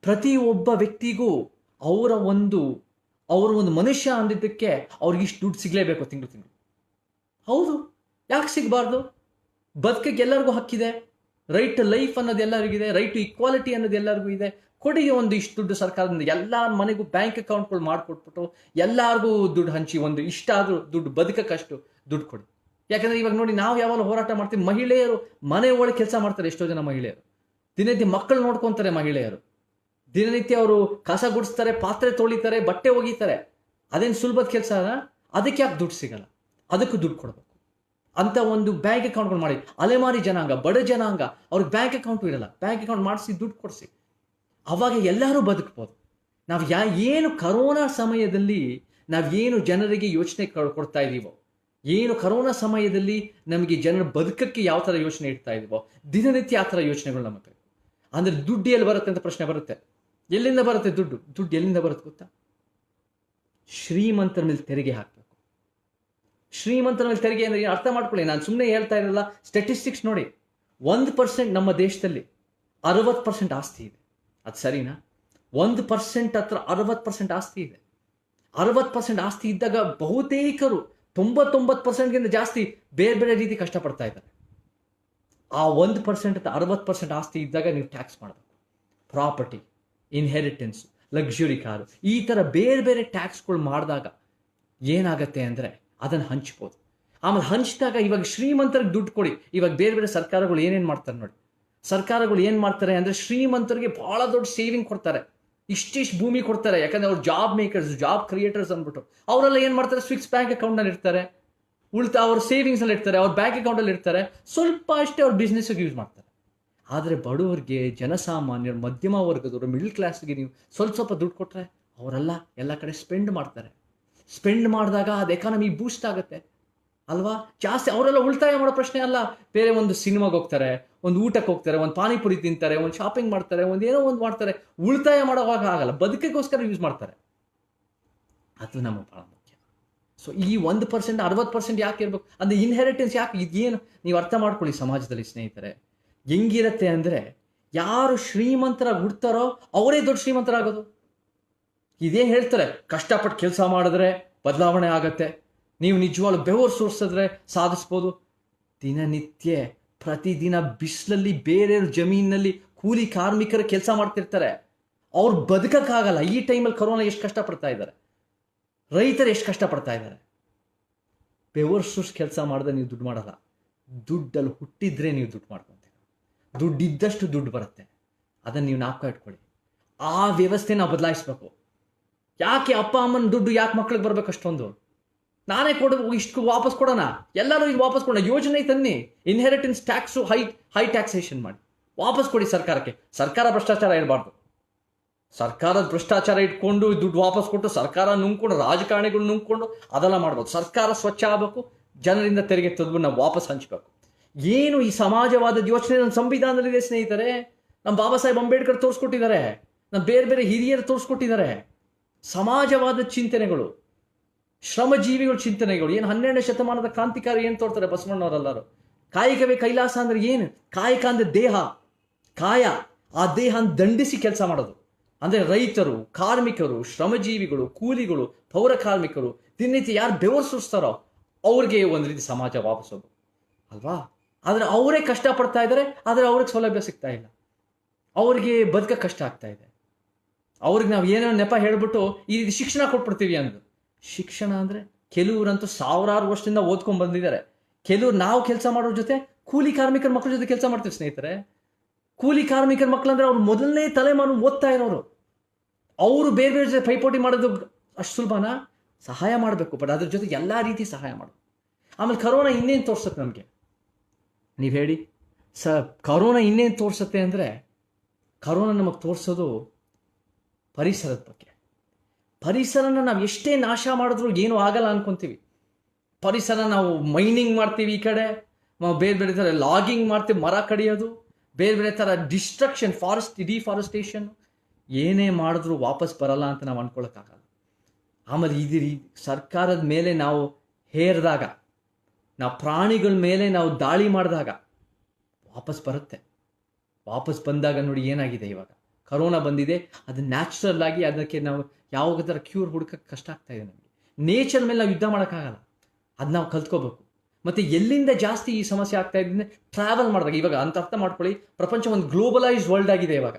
A: ಪ್ರತಿಯೊಬ್ಬ ವ್ಯಕ್ತಿಗೂ ಅವರ ಒಂದು ಮನುಷ್ಯ ಅಂದಿದ್ದಕ್ಕೆ ಅವ್ರಿಗೆ ಇಷ್ಟು ದುಡ್ಡು ಸಿಗಲೇಬೇಕು ತಿಂಗಳು. ಹೌದು, ಯಾಕೆ ಸಿಗಬಾರ್ದು? ಬದುಕಕ್ಕೆ ಎಲ್ಲರಿಗೂ ಹಕ್ಕಿದೆ. ರೈಟ್ ಟು ಲೈಫ್ ಅನ್ನೋದು ಎಲ್ಲರಿಗಿದೆ, ರೈಟ್ ಟು ಈಕ್ವಾಲಿಟಿ ಅನ್ನೋದು ಎಲ್ಲರಿಗೂ ಇದೆ. ಕೊಡಿ ಒಂದು ಇಷ್ಟು ದುಡ್ಡು ಸರ್ಕಾರದಿಂದ, ಎಲ್ಲರ ಮನೆಗೂ ಬ್ಯಾಂಕ್ ಅಕೌಂಟ್ಗಳು ಮಾಡಿಕೊಟ್ಬಿಟ್ಟು ಎಲ್ಲರಿಗೂ ದುಡ್ಡು ಹಂಚಿ, ಒಂದು ಇಷ್ಟಾದರೂ ದುಡ್ಡು ಬದುಕಕ್ಕಷ್ಟು ದುಡ್ಡು ಕೊಡಿ. ಯಾಕಂದರೆ ಇವಾಗ ನೋಡಿ, ನಾವು ಯಾವಾಗಲೂ ಹೋರಾಟ ಮಾಡ್ತೀವಿ. ಮಹಿಳೆಯರು ಮನೆ ಒಳಗೆ ಕೆಲಸ ಮಾಡ್ತಾರೆ. ಎಷ್ಟೋ ಜನ ಮಹಿಳೆಯರು ದಿನನಿತ್ಯ ಮಕ್ಕಳು ನೋಡ್ಕೊತಾರೆ. ಮಹಿಳೆಯರು ದಿನನಿತ್ಯ ಅವರು ಕಸ ಗುಡಿಸ್ತಾರೆ, ಪಾತ್ರೆ ತೊಳಿತಾರೆ, ಬಟ್ಟೆ ಒಗಿತಾರೆ. ಅದೇನು ಸುಲಭದ ಕೆಲಸ ಅಲ್ಲ. ಅದಕ್ಕೆ ಯಾಕೆ ದುಡ್ಡು ಸಿಗಲ್ಲ? ಅದಕ್ಕೂ ದುಡ್ಡು ಕೊಡಬೇಕು ಅಂತ ಒಂದು ಬ್ಯಾಂಕ್ ಅಕೌಂಟ್ಗಳು ಮಾಡಿ. ಅಲೆಮಾರಿ ಜನಾಂಗ, ಬಡ ಜನಾಂಗ, ಅವ್ರಿಗೆ ಬ್ಯಾಂಕ್ ಅಕೌಂಟು ಇರಲ್ಲ. ಬ್ಯಾಂಕ್ ಅಕೌಂಟ್ ಮಾಡಿಸಿ ದುಡ್ಡು ಕೊಡಿಸಿ, ಅವಾಗ ಎಲ್ಲರೂ ಬದುಕ್ಬೋದು. ನಾವು ಏನು ಕರೋನಾ ಸಮಯದಲ್ಲಿ ನಾವೇನು ಜನರಿಗೆ ಯೋಚನೆ ಕೊಡ್ತಾ ಇದ್ದೀವೋ, ಏನು ಕರೋನಾ ಸಮಯದಲ್ಲಿ ನಮಗೆ ಜನರ ಬದುಕಕ್ಕೆ ಯಾವ ಥರ ಯೋಚನೆ ಇಡ್ತಾ ಇದೀವೋ, ದಿನನಿತ್ಯ ಆ ಥರ ಯೋಚನೆಗಳು ನಮಗೆ ಬೇಕು. ಅಂದರೆ ದುಡ್ಡು ಎಲ್ಲಿ ಬರುತ್ತೆ ಅಂತ ಪ್ರಶ್ನೆ ಬರುತ್ತೆ. ಎಲ್ಲಿಂದ ಬರುತ್ತೆ ದುಡ್ಡು ಎಲ್ಲಿಂದ ಬರುತ್ತೆ ಗೊತ್ತಾ? ಶ್ರೀಮಂತರ ಮೇಲೆ ತೆರಿಗೆ ಹಾಕಬೇಕು. ಶ್ರೀಮಂತರ ಮೇಲೆ ತೆರಿಗೆ ಅಂದರೆ ಅರ್ಥ ಮಾಡ್ಕೊಳ್ಳಿ. ನಾನು ಸುಮ್ಮನೆ ಹೇಳ್ತಾ ಇರಲ್ಲ, ಸ್ಟ್ಯಾಟಿಸ್ಟಿಕ್ಸ್ ನೋಡಿ. 1% ನಮ್ಮ ದೇಶದಲ್ಲಿ 60% ಆಸ್ತಿ ಇದೆ. ಅದು ಸರಿನಾ? 1% ಹತ್ರ 60% ಆಸ್ತಿ ಇದೆ. 60% ಆಸ್ತಿ ಇದ್ದಾಗ ಬಹುತೇಕರು 99%ಗಿಂತ ಜಾಸ್ತಿ ಬೇರೆ ಬೇರೆ ರೀತಿ ಕಷ್ಟಪಡ್ತಾ ಇದ್ದಾರೆ. ಆ 1% 60% ಆಸ್ತಿ ಇದ್ದಾಗ ನೀವು ಟ್ಯಾಕ್ಸ್ ಮಾಡಬೇಕು. ಪ್ರಾಪರ್ಟಿ, ಇನ್ಹೆರಿಟೆನ್ಸ್, ಲಕ್ಸುರಿ ಕಾರು, ಈ ಥರ ಬೇರೆ ಬೇರೆ ಟ್ಯಾಕ್ಸ್ಗಳು ಮಾಡಿದಾಗ ಏನಾಗತ್ತೆ ಅಂದರೆ ಅದನ್ನು ಹಂಚ್ಬೋದು. ಆಮೇಲೆ ಹಂಚಿದಾಗ ಇವಾಗ ಶ್ರೀಮಂತರಿಗೆ ದುಡ್ಡು ಕೊಡಿ. ಇವಾಗ ಬೇರೆ ಬೇರೆ ಸರ್ಕಾರಗಳು ಏನೇನು ಮಾಡ್ತಾರೆ ನೋಡಿ. ಸರ್ಕಾರಗಳು ಏನು ಮಾಡ್ತಾರೆ ಅಂದರೆ ಶ್ರೀಮಂತರಿಗೆ ಭಾಳ ದೊಡ್ಡ ಸೇವಿಂಗ್ ಕೊಡ್ತಾರೆ. ಇಷ್ಟಿಷ್ಟು ಭೂಮಿ ಕೊಡ್ತಾರೆ. ಯಾಕಂದರೆ ಅವ್ರು ಜಾಬ್ ಮೇಕರ್ಸ್, ಜಾಬ್ ಕ್ರಿಯೇಟರ್ಸ್ ಅಂದ್ಬಿಟ್ಟು ಅವರೆಲ್ಲ ಏನು ಮಾಡ್ತಾರೆ, ಸ್ವಿಸ್ ಬ್ಯಾಂಕ್ ಅಕೌಂಟ್ನಲ್ಲಿ ಇರ್ತಾರೆ, ಅವ್ರ ಸೇವಿಂಗ್ಸಲ್ಲಿ ಇರ್ತಾರೆ, ಅವ್ರ ಬ್ಯಾಂಕ್ ಅಕೌಂಟಲ್ಲಿ ಇರ್ತಾರೆ. ಸ್ವಲ್ಪ ಅಷ್ಟೇ ಅವ್ರ ಬಿಸ್ನೆಸ್ಗೆ ಯೂಸ್ ಮಾಡ್ತಾರೆ. ಆದರೆ ಬಡವರಿಗೆ, ಜನಸಾಮಾನ್ಯರು, ಮಧ್ಯಮ ವರ್ಗದವರು, ಮಿಡಲ್ ಕ್ಲಾಸ್ಗೆ ನೀವು ಸ್ವಲ್ಪ ದುಡ್ಡು ಕೊಟ್ಟರೆ ಅವರೆಲ್ಲ ಎಲ್ಲ ಕಡೆ ಸ್ಪೆಂಡ್ ಮಾಡ್ತಾರೆ. ಸ್ಪೆಂಡ್ ಮಾಡಿದಾಗ ಅದು ಎಕಾನಮಿ ಬೂಸ್ಟ್ ಆಗುತ್ತೆ ಅಲ್ವಾ? ಜಾಸ್ತಿ ಅವರೆಲ್ಲ ಉಳಿತಾಯ ಮಾಡೋ ಪ್ರಶ್ನೆ ಅಲ್ಲ. ಬೇರೆ ಒಂದು ಸಿನಿಮಾಗೆ ಹೋಗ್ತಾರೆ, ಒಂದು ಊಟಕ್ಕೆ ಹೋಗ್ತಾರೆ, ಒಂದು ಪಾನಿಪುರಿ ತಿಂತಾರೆ, ಒಂದು ಶಾಪಿಂಗ್ ಮಾಡ್ತಾರೆ, ಏನೋ ಒಂದು ಮಾಡ್ತಾರೆ. ಉಳಿತಾಯ ಮಾಡೋವಾಗ ಆಗಲ್ಲ, ಬದುಕಿಗೋಸ್ಕರ ಯೂಸ್ ಮಾಡ್ತಾರೆ. ಅದು ನಮಗೆ ಭಾಳ ಮುಖ್ಯ. ಸೊ ಈ 1% 60% ಯಾಕೆ ಇರಬೇಕು ಅಂದರೆ ಇನ್ಹೆರಿಟೆನ್ಸ್ ಯಾಕೆ? ಇದೇನು ನೀವು ಅರ್ಥ ಮಾಡ್ಕೊಳ್ಳಿ ಸಮಾಜದಲ್ಲಿ ಸ್ನೇಹಿತರೆ. ಹೆಂಗಿರತ್ತೆ ಅಂದರೆ ಯಾರು ಶ್ರೀಮಂತರಾಗಿ ಹುಡ್ತಾರೋ ಅವರೇ ದೊಡ್ಡ ಶ್ರೀಮಂತರಾಗೋದು. ಇದೇನು ಹೇಳ್ತಾರೆ, ಕಷ್ಟಪಟ್ಟು ಕೆಲಸ ಮಾಡಿದ್ರೆ ಬದಲಾವಣೆ ಆಗತ್ತೆ, ನೀವು ನಿಜವಾಗ್ಲೂ ಬೆವರು ಸುರಿಸಿದ್ರೆ ಸಾಧಿಸ್ಬೋದು. ದಿನನಿತ್ಯ ಪ್ರತಿದಿನ ಬಿಸಿಲಲ್ಲಿ ಬೇರೆ ಜಮೀನಿನಲ್ಲಿ ಕೂಲಿ ಕಾರ್ಮಿಕರ ಕೆಲಸ ಮಾಡ್ತಿರ್ತಾರೆ. ಅವ್ರು ಬದುಕಕ್ಕಾಗಲ್ಲ. ಈ ಟೈಮಲ್ಲಿ ಕರೋನಾ ಎಷ್ಟು ಕಷ್ಟಪಡ್ತಾ ಇದ್ದಾರೆ, ರೈತರು ಎಷ್ಟು ಕಷ್ಟಪಡ್ತಾ ಇದ್ದಾರೆ. ಬೆವರು ಸುರಿಸಿ ಕೆಲಸ ಮಾಡಿದ್ರೆ ನೀವು ದುಡ್ಡು ಮಾಡಲ್ಲ. ದುಡ್ಡಲ್ಲಿ ಹುಟ್ಟಿದ್ರೆ ನೀವು ದುಡ್ಡು ಮಾಡ್ಕೊತೀರ. ದುಡ್ಡಿದ್ದಷ್ಟು ದುಡ್ಡು ಬರುತ್ತೆ. ಅದನ್ನು ನೀವು ಜ್ಞಾಪಕ ಇಟ್ಕೊಳ್ಳಿ. ಆ ವ್ಯವಸ್ಥೆ ನಾವು ಬದಲಾಯಿಸ್ಬೇಕು. ಯಾಕೆ ಅಪ್ಪ ಅಮ್ಮನ ದುಡ್ಡು ಯಾಕೆ ಮಕ್ಳಿಗೆ ಬರ್ಬೇಕು ಅಷ್ಟೊಂದು? ನಾನೇ ಇಷ್ಟು ವಾಪಸ್ ಕೊಡೋಣ, ಎಲ್ಲರೂ ಈಗ ವಾಪಸ್ ಕೊಡೋಣ. ಯೋಜನೆ ತನ್ನಿ, ಇನ್ಹೆರಿಟೆನ್ಸ್ ಟ್ಯಾಕ್ಸು ಹೈ ಟ್ಯಾಕ್ಸೇಷನ್ ಮಾಡಿ ವಾಪಸ್ ಕೊಡಿ ಸರ್ಕಾರಕ್ಕೆ. ಸರ್ಕಾರ ಭ್ರಷ್ಟಾಚಾರ ಇರಬಾರ್ದು. ಸರ್ಕಾರದ ಭ್ರಷ್ಟಾಚಾರ ಇಟ್ಕೊಂಡು ದುಡ್ಡು ವಾಪಸ್ ಕೊಟ್ಟು ಸರ್ಕಾರ ನುಂಗ್ಕೊಂಡು, ರಾಜಕಾರಣಿಗಳು ನುಂಗ್ಕೊಂಡು ಅದೆಲ್ಲ ಮಾಡ್ಬೋದು. ಸರ್ಕಾರ ಸ್ವಚ್ಛ ಆಗಬೇಕು, ಜನರಿಂದ ತೆರಿಗೆ ತೆಗೆದು ನಾವು ವಾಪಸ್ ಹಂಚಬೇಕು. ಏನು ಈ ಸಮಾಜವಾದದ ಯೋಚನೆ ನಮ್ಮ ಸಂವಿಧಾನದಲ್ಲಿದೆ ಸ್ನೇಹಿತರೆ. ನಮ್ಮ ಬಾಬಾ ಸಾಹೇಬ್ ಅಂಬೇಡ್ಕರ್ ತೋರಿಸ್ಕೊಟ್ಟಿದ್ದಾರೆ, ನಮ್ಮ ಬೇರೆ ಬೇರೆ ಹಿರಿಯರು ತೋರಿಸ್ಕೊಟ್ಟಿದ್ದಾರೆ. ಸಮಾಜವಾದ ಚಿಂತನೆಗಳು, ಶ್ರಮಜೀವಿಗಳ ಚಿಂತನೆಗಳು. ಏನು 12ನೇ ಶತಮಾನದ ಕ್ರಾಂತಿಕಾರಿ ಏನು ತೋರ್ತಾರೆ ಬಸವಣ್ಣವರೆಲ್ಲರೂ. ಕಾಯಕವೇ ಕೈಲಾಸ ಅಂದ್ರೆ ಏನು? ಕಾಯಕ ಅಂದ್ರೆ ದೇಹ, ಕಾಯ. ಆ ದೇಹನ ದಂಡಿಸಿ ಕೆಲಸ ಮಾಡೋದು ಅಂದರೆ ರೈತರು, ಕಾರ್ಮಿಕರು, ಶ್ರಮಜೀವಿಗಳು, ಕೂಲಿಗಳು, ಪೌರ ಕಾರ್ಮಿಕರು, ದಿನನಿತ್ಯ ಯಾರು ಬೆವರು ಸುರಿಸ್ತಾರೋ ಅವ್ರಿಗೆ ಒಂದು ರೀತಿ ಸಮಾಜ ವಾಪಸೋದು ಅಲ್ವಾ? ಆದರೆ ಅವರೇ ಕಷ್ಟಪಡ್ತಾ ಇದ್ದಾರೆ, ಆದರೆ ಅವ್ರಿಗೆ ಸೌಲಭ್ಯ ಸಿಗ್ತಾ ಇಲ್ಲ, ಅವ್ರಿಗೆ ಬದುಕ ಕಷ್ಟ ಆಗ್ತಾ ಇದೆ. ಅವ್ರಿಗೆ ನಾವು ಏನೋ ನೆಪ ಹೇಳ್ಬಿಟ್ಟು ಈ ರೀತಿ ಶಿಕ್ಷಣ ಕೊಟ್ಬಿಡ್ತೀವಿ ಅಂದು. ಶಿಕ್ಷಣ ಅಂದರೆ ಕೆಲವರಂತೂ ಸಾವಿರಾರು ವರ್ಷದಿಂದ ಓದ್ಕೊಂಡು ಬಂದಿದ್ದಾರೆ. ಕೆಲವ್ರು ನಾವು ಕೆಲಸ ಮಾಡೋರ ಜೊತೆ ಕೂಲಿ ಕಾರ್ಮಿಕರ ಮಕ್ಕಳ ಜೊತೆ ಕೆಲಸ ಮಾಡ್ತೀವಿ ಸ್ನೇಹಿತರೆ. ಕೂಲಿ ಕಾರ್ಮಿಕರ ಮಕ್ಕಳಂದ್ರೆ ಅವ್ರು ಮೊದಲನೇ ತಲೆಮಾರು ಓದ್ತಾ ಇರೋರು. ಅವರು ಬೇರೆ ಬೇರೆ ಜೊತೆ ಪೈಪೋಟಿ ಮಾಡೋದು ಅಷ್ಟು ಸುಲಭನಾ? ಸಹಾಯ ಮಾಡಬೇಕು, ಬಟ್ ಅದ್ರ ಜೊತೆ ಎಲ್ಲ ರೀತಿ ಸಹಾಯ ಮಾಡೋದು. ಆಮೇಲೆ ಕರೋನಾ ಇನ್ನೇನು ತೋರ್ಸತ್ತೆ ನಮಗೆ? ನೀವು ಹೇಳಿ ಕರೋನಾ ಇನ್ನೇನು ತೋರ್ಸತ್ತೆ ಅಂದರೆ, ಕರೋನಾ ನಮಗೆ ತೋರಿಸೋದು ಪರಿಸರದ ಬಗ್ಗೆ. ಪರಿಸರನ ನಾವು ಎಷ್ಟೇ ನಾಶ ಮಾಡಿದ್ರೂ ಏನೂ ಆಗಲ್ಲ ಅನ್ಕೊಂತೀವಿ. ಪರಿಸರ ನಾವು ಮೈನಿಂಗ್ ಮಾಡ್ತೀವಿ, ಈ ಕಡೆ ಬೇರೆ ಬೇರೆ ಥರ ಲಾಗಿಂಗ್ ಮಾಡ್ತೀವಿ, ಮರ ಕಡಿಯೋದು, ಬೇರೆ ಬೇರೆ ಥರ ಡಿಸ್ಟ್ರಕ್ಷನ್, ಫಾರೆಸ್ಟ್ ಡಿಫಾರೆಸ್ಟೇಷನ್, ಏನೇ ಮಾಡಿದ್ರು ವಾಪಸ್ ಬರಲ್ಲ ಅಂತ ನಾವು ಅನ್ಕೊಳಕ್ಕಾಗಲ್ಲ. ಆಮೇಲೆ ಸರ್ಕಾರದ ಮೇಲೆ ನಾವು ಹೇರಿದಾಗ, ನಾವು ಪ್ರಾಣಿಗಳ ಮೇಲೆ ನಾವು ದಾಳಿ ಮಾಡಿದಾಗ ವಾಪಸ್ ಬರುತ್ತೆ. ವಾಪಸ್ ಬಂದಾಗ ನೋಡಿ ಏನಾಗಿದೆ, ಇವಾಗ ಕರೋನಾ ಬಂದಿದೆ, ಅದು ನ್ಯಾಚುರಲ್ ಆಗಿ ಅದಕ್ಕೆ ನಾವು ಯಾವ ಥರ ಕ್ಯೂರ್ ಹುಡುಕಕ್ಕೆ ಕಷ್ಟ ಆಗ್ತಾ ಇದೆ. ನಮಗೆ ನೇಚರ್ ಮೇಲೆ ನಾವು ಯುದ್ಧ ಮಾಡೋಕ್ಕಾಗಲ್ಲ, ಅದು ನಾವು ಕಲ್ತ್ಕೋಬೇಕು. ಮತ್ತು ಎಲ್ಲಿಂದ ಜಾಸ್ತಿ ಈ ಸಮಸ್ಯೆ ಆಗ್ತಾ ಇದೆ, ಟ್ರಾವೆಲ್ ಮಾಡಿದಾಗ. ಇವಾಗ ಅಂತ ಅರ್ಥ ಮಾಡ್ಕೊಳ್ಳಿ, ಪ್ರಪಂಚ ಒಂದು ಗ್ಲೋಬಲೈಸ್ಡ್ ವರ್ಲ್ಡ್ ಆಗಿದೆ ಇವಾಗ.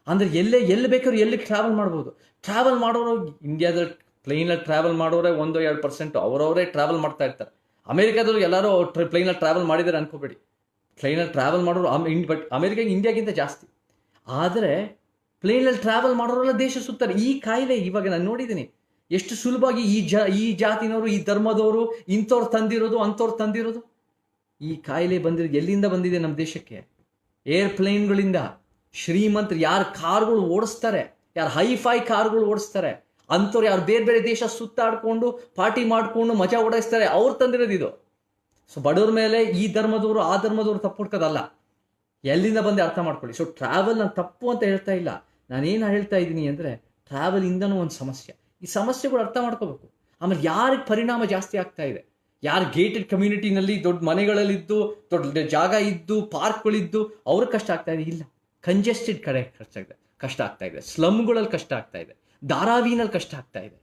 A: ಅಂದರೆ ಎಲ್ಲಿ ಬೇಕಾದ್ರೂ ಎಲ್ಲಿಗೆ ಟ್ರಾವೆಲ್ ಮಾಡ್ಬೋದು. ಟ್ರಾವೆಲ್ ಮಾಡೋರು ಇಂಡಿಯಾದಲ್ಲಿ ಪ್ಲೇನಲ್ಲಿ ಟ್ರಾವೆಲ್ ಮಾಡೋರೆ 1-2% ಅವರವರೇ ಟ್ರಾವೆಲ್ ಮಾಡ್ತಾ ಇರ್ತಾರೆ. ಅಮೇರಿಕಾದವರು ಎಲ್ಲರೂ ಪ್ಲೇನಲ್ಲಿ ಟ್ರಾವೆಲ್ ಮಾಡಿದ್ದಾರೆ ಅನ್ಕೋಬೇಡಿ. ಪ್ಲೇನಲ್ಲಿ ಟ್ರಾವೆಲ್ ಮಾಡೋರು ಬಟ್ ಅಮೇರಿಕಾಗೆ ಇಂಡಿಯಾಗಿಂತ ಜಾಸ್ತಿ. ಆದರೆ ಪ್ಲೇನಲ್ಲಿ ಟ್ರಾವೆಲ್ ಮಾಡೋರೆಲ್ಲ ದೇಶ ಸುತ್ತಾರೆ. ಈ ಕಾಯಿಲೆ ಇವಾಗ ನಾನು ನೋಡಿದ್ದೀನಿ ಎಷ್ಟು ಸುಲಭವಾಗಿ ಈ ಜಾತಿನವರು, ಈ ಧರ್ಮದವರು, ಇಂಥವ್ರು ತಂದಿರೋದು, ಅಂಥವ್ರು ತಂದಿರೋದು. ಈ ಕಾಯಿಲೆ ಬಂದಿರೋದು ಎಲ್ಲಿಂದ ಬಂದಿದೆ ನಮ್ಮ ದೇಶಕ್ಕೆ? ಏರ್ಪ್ಲೇನ್ಗಳಿಂದ. ಶ್ರೀಮಂತರು ಯಾರು ಕಾರ್ಗಳು ಓಡಿಸ್ತಾರೆ, ಯಾರು ಹೈಫೈ ಕಾರ್ಗಳು ಓಡಿಸ್ತಾರೆ, ಅಂಥವ್ರು ಯಾರು ಬೇರೆ ಬೇರೆ ದೇಶ ಸುತ್ತಾಡ್ಕೊಂಡು ಪಾರ್ಟಿ ಮಾಡಿಕೊಂಡು ಮಜಾ ಓಡಿಸ್ತಾರೆ, ಅವ್ರು ತಂದಿರೋದು ಇದು. ಸೊ ಬಡವ್ರ ಮೇಲೆ ಈ ಧರ್ಮದವರು ಆ ಧರ್ಮದವರು ತಪ್ಪು ಹುಡ್ಕೋದಲ್ಲ. ಎಲ್ಲಿಂದ ಬಂದು ಅರ್ಥ ಮಾಡ್ಕೊಳ್ಳಿ. ಸೊ ಟ್ರಾವೆಲ್ ನಾನು ತಪ್ಪು ಅಂತ ಹೇಳ್ತಾ ಇಲ್ಲ. ನಾನೇನು ಹೇಳ್ತಾ ಇದ್ದೀನಿ ಅಂದರೆ ಟ್ರಾವೆಲಿಂದನೂ ಒಂದು ಸಮಸ್ಯೆ. ಈ ಸಮಸ್ಯೆಗಳು ಅರ್ಥ ಮಾಡ್ಕೋಬೇಕು. ಆಮೇಲೆ ಯಾರಿಗೆ ಪರಿಣಾಮ ಜಾಸ್ತಿ ಆಗ್ತಾ ಇದೆ, ಯಾರು ಗೇಟೆಡ್ ಕಮ್ಯುನಿಟಿನಲ್ಲಿ ದೊಡ್ಡ ಮನೆಗಳಲ್ಲಿದ್ದು, ದೊಡ್ಡ ಜಾಗ ಇದ್ದು, ಪಾರ್ಕ್ಗಳಿದ್ದು ಅವ್ರಿಗೆ ಕಷ್ಟ ಆಗ್ತಾ ಇದೆ? ಇಲ್ಲ. ಕಂಜೆಸ್ಟೆಡ್ ಕಡೆ ಕಷ್ಟ ಆಗ್ತಾ ಇದೆ, ಸ್ಲಮ್ಗಳಲ್ಲಿ ಕಷ್ಟ ಆಗ್ತಾ ಇದೆ, ಧಾರಾವಿನಲ್ಲಿ ಕಷ್ಟ ಆಗ್ತಾ ಇದೆ.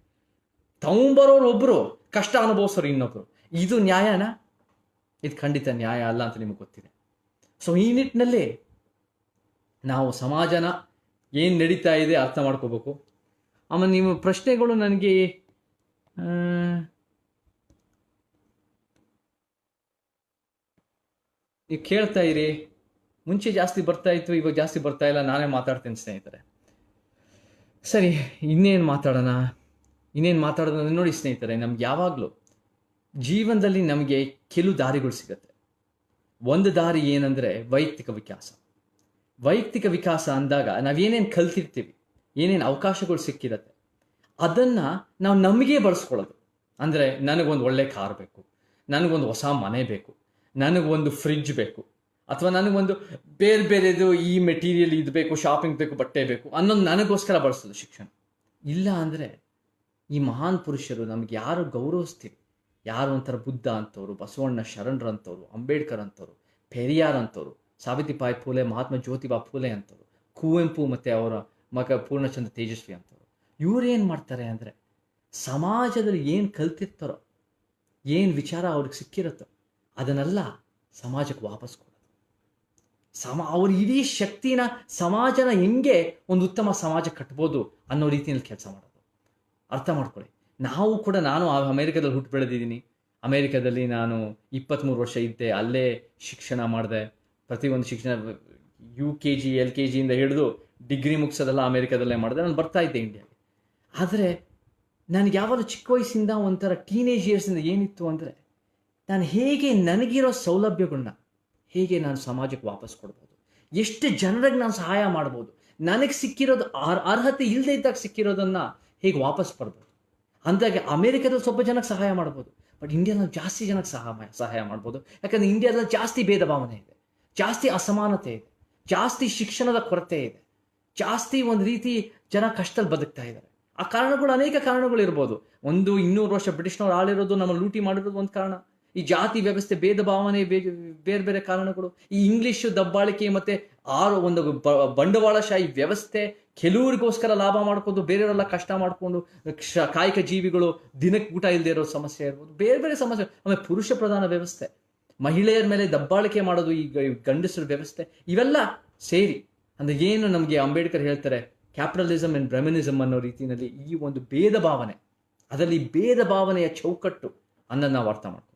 A: ತಗೊಂಬರೋರು ಒಬ್ಬರು, ಕಷ್ಟ ಅನುಭವಿಸೋರು ಇನ್ನೊಬ್ರು. ಇದು ನ್ಯಾಯನಾ? ಇದು ಖಂಡಿತ ನ್ಯಾಯ ಅಲ್ಲ ಅಂತ ನಿಮಗೆ ಗೊತ್ತಿದೆ. ಸೊ ಈ ನಿಟ್ಟಿನಲ್ಲಿ ನಾವು ಸಮಾಜನ ಏನು ನಡೀತಾ ಇದೆ ಅರ್ಥ ಮಾಡ್ಕೋಬೇಕು. ಆಮೇಲೆ ನಿಮ್ಮ ಪ್ರಶ್ನೆಗಳು ನನಗೆ ನೀವು ಕೇಳ್ತಾ ಇರಿ. ಮುಂಚೆ ಜಾಸ್ತಿ ಬರ್ತಾ ಇತ್ತು, ಇವಾಗ ಜಾಸ್ತಿ ಬರ್ತಾ ಇಲ್ಲ. ನಾನೇ ಮಾತಾಡ್ತೀನಿ ಸ್ನೇಹಿತರೆ. ಸರಿ, ಇನ್ನೇನು ಮಾತಾಡೋದು ನೋಡಿ ಸ್ನೇಹಿತರೆ, ನಮ್ಗೆ ಯಾವಾಗಲೂ ಜೀವನದಲ್ಲಿ ನಮಗೆ ಕೆಲವು ದಾರಿಗಳು ಸಿಗುತ್ತೆ. ಒಂದು ದಾರಿ ಏನಂದರೆ ವೈಯಕ್ತಿಕ ವಿಕಾಸ ಅಂದಾಗ ನಾವೇನೇನು ಕಲ್ತಿರ್ತೀವಿ, ಏನೇನು ಅವಕಾಶಗಳು ಸಿಕ್ಕಿರುತ್ತೆ, ಅದನ್ನು ನಾವು ನಮಗೇ ಬಳಸ್ಕೊಳ್ಳೋದು. ಅಂದರೆ ನನಗೊಂದು ಒಳ್ಳೆ ಕಾರ್ ಬೇಕು, ನನಗೊಂದು ಹೊಸ ಮನೆ ಬೇಕು, ನನಗೊಂದು ಫ್ರಿಡ್ಜ್ ಬೇಕು, ಅಥವಾ ನನಗೊಂದು ಬೇರೆ ಬೇರೆದು ಈ ಮೆಟೀರಿಯಲ್ ಇದು ಬೇಕು, ಶಾಪಿಂಗ್ ಬೇಕು, ಬಟ್ಟೆ ಬೇಕು ಅನ್ನೋದು ನನಗೋಸ್ಕರ ಬಳಸೋದು ಶಿಕ್ಷಣ. ಇಲ್ಲ ಅಂದರೆ ಈ ಮಹಾನ್ ಪುರುಷರು ನಮ್ಗೆ ಯಾರು ಗೌರವಿಸ್ತೀವಿ, ಯಾರು ಒಂಥರ ಬುದ್ಧ ಅಂತವ್ರು, ಬಸವಣ್ಣ ಶರಣರು ಅಂತವ್ರು, ಅಂಬೇಡ್ಕರ್ ಅಂತವ್ರು, ಪೆರಿಯಾರ್ ಅಂತವ್ರು, ಸಾವಿತ್ರಿಬಾಯಿ ಫೂಲೆ, ಮಹಾತ್ಮ ಜ್ಯೋತಿಬಾ ಫೂಲೆ ಅಂತವ್ರು, ಕುವೆಂಪು ಮತ್ತು ಅವರ ಮಗ ಪೂರ್ಣಚಂದ್ರ ತೇಜಸ್ವಿ ಅಂತವ್ರು, ಇವ್ರೇನು ಮಾಡ್ತಾರೆ ಅಂದರೆ ಸಮಾಜದಲ್ಲಿ ಏನು ಕಲ್ತಿರ್ತಾರೋ, ಏನು ವಿಚಾರ ಅವ್ರಿಗೆ ಸಿಕ್ಕಿರುತ್ತೋ ಅದನ್ನೆಲ್ಲ ಸಮಾಜಕ್ಕೆ ವಾಪಸ್ ಕೊಡೋದು. ಅವ್ರ ಇಡೀ ಶಕ್ತಿನ ಸಮಾಜನ ಹೆಂಗೆ ಒಂದು ಉತ್ತಮ ಸಮಾಜ ಕಟ್ಬೋದು ಅನ್ನೋ ರೀತಿಯಲ್ಲಿ ಕೆಲಸ ಮಾಡೋದು. ಅರ್ಥ ಮಾಡ್ಕೊಳ್ಳಿ. ನಾನು ಅಮೇರಿಕಾದಲ್ಲಿ ಹುಟ್ಟು ಬೆಳೆದಿದ್ದೀನಿ. ಅಮೇರಿಕಾದಲ್ಲಿ ನಾನು 23 ವರ್ಷ ಇದ್ದೆ. ಅಲ್ಲೇ ಶಿಕ್ಷಣ ಮಾಡಿದೆ. ಪ್ರತಿಯೊಂದು ಶಿಕ್ಷಣ UKG LKGಯಿಂದ ಹಿಡಿದು ಡಿಗ್ರಿ ಮುಗಿಸೋದೆಲ್ಲ ಅಮೇರಿಕಾದಲ್ಲೇ ಮಾಡಿದೆ. ನಾನು ಬರ್ತಾ ಇದ್ದೆ ಇಂಡಿಯಾಗೆ. ಆದರೆ ನನಗೆ ಯಾವಾಗ ಚಿಕ್ಕ ವಯಸ್ಸಿಂದ ಒಂಥರ ಟೀನೇಜ್ ಇಯರ್ಸಿಂದ ಏನಿತ್ತು ಅಂದರೆ ನಾನು ಹೇಗೆ ನನಗಿರೋ ಸೌಲಭ್ಯಗಳನ್ನ ಹೇಗೆ ನಾನು ಸಮಾಜಕ್ಕೆ ವಾಪಸ್ ಕೊಡ್ಬೋದು, ಎಷ್ಟು ಜನರಿಗೆ ನಾನು ಸಹಾಯ ಮಾಡ್ಬೋದು, ನನಗೆ ಸಿಕ್ಕಿರೋದು ಅರ್ಹತೆ ಇಲ್ಲದೆ ಇದ್ದಾಗ ಸಿಕ್ಕಿರೋದನ್ನು ಹೇಗೆ ವಾಪಸ್ ಬರ್ಬೋದು ಅಂದಾಗ ಅಮೇರಿಕಾದಲ್ಲಿ ಸ್ವಲ್ಪ ಜನಕ್ಕೆ ಸಹಾಯ ಮಾಡ್ಬೋದು. ಬಟ್ ಇಂಡಿಯಾದಲ್ಲಿ ಜಾಸ್ತಿ ಜನಕ್ಕೆ ಸಹಾಯ ಮಾಡ್ಬೋದು. ಯಾಕಂದರೆ ಇಂಡಿಯಾದಲ್ಲಿ ಜಾಸ್ತಿ ಭೇದ ಭಾವನೆ ಇದೆ, ಜಾಸ್ತಿ ಅಸಮಾನತೆ ಇದೆ, ಜಾಸ್ತಿ ಶಿಕ್ಷಣದ ಕೊರತೆ ಇದೆ, ಜಾಸ್ತಿ ಒಂದು ರೀತಿ ಜನ ಕಷ್ಟದಲ್ಲಿ ಬದುಕ್ತಾ ಇದ್ದಾರೆ. ಆ ಕಾರಣಗಳು ಅನೇಕ ಕಾರಣಗಳು ಇರ್ಬೋದು. 200 ವರ್ಷ ಬ್ರಿಟಿಷ್ನವ್ರು ಆಳಿರೋದು, ನಮ್ಮ ಲೂಟಿ ಮಾಡಿರೋದು ಒಂದು ಕಾರಣ. ಈ ಜಾತಿ ವ್ಯವಸ್ಥೆ, ಭೇದ ಭಾವನೆ, ಬೇರೆ ಬೇರೆ ಕಾರಣಗಳು. ಈ ಇಂಗ್ಲಿಷ್ ದಬ್ಬಾಳಿಕೆ ಮತ್ತು ಒಂದು ಬಂಡವಾಳಶಾಹಿ ವ್ಯವಸ್ಥೆ, ಕೆಲವರಿಗೋಸ್ಕರ ಲಾಭ ಮಾಡ್ಕೊಂಡು ಬೇರೆಯವರೆಲ್ಲ ಕಷ್ಟ ಮಾಡಿಕೊಂಡು ಕಾಯಕ ಜೀವಿಗಳು ದಿನಕ್ಕೆ ಊಟ ಇಲ್ಲದೆ ಇರೋ ಸಮಸ್ಯೆ ಇರ್ಬೋದು. ಬೇರೆ ಬೇರೆ ಸಮಸ್ಯೆ. ಆಮೇಲೆ ಪುರುಷ ಪ್ರಧಾನ ವ್ಯವಸ್ಥೆ, ಮಹಿಳೆಯರ ಮೇಲೆ ದಬ್ಬಾಳಿಕೆ ಮಾಡೋದು, ಈ ಗಂಡಸರ ವ್ಯವಸ್ಥೆ, ಇವೆಲ್ಲ ಸೇರಿ ಅಂದರೆ ಏನು ನಮಗೆ ಅಂಬೇಡ್ಕರ್ ಹೇಳ್ತಾರೆ, ಕ್ಯಾಪಿಟಲಿಸಮ್ ಆ್ಯಂಡ್ ಬ್ರಹ್ಮನಿಸಮ್ ಅನ್ನೋ ರೀತಿಯಲ್ಲಿ ಈ ಒಂದು ಭೇದ ಭಾವನೆ, ಅದರಲ್ಲಿ ಭೇದ ಭಾವನೆಯ ಚೌಕಟ್ಟು ಅನ್ನೋದು ನಾವು ಅರ್ಥ ಮಾಡ್ತೀವಿ.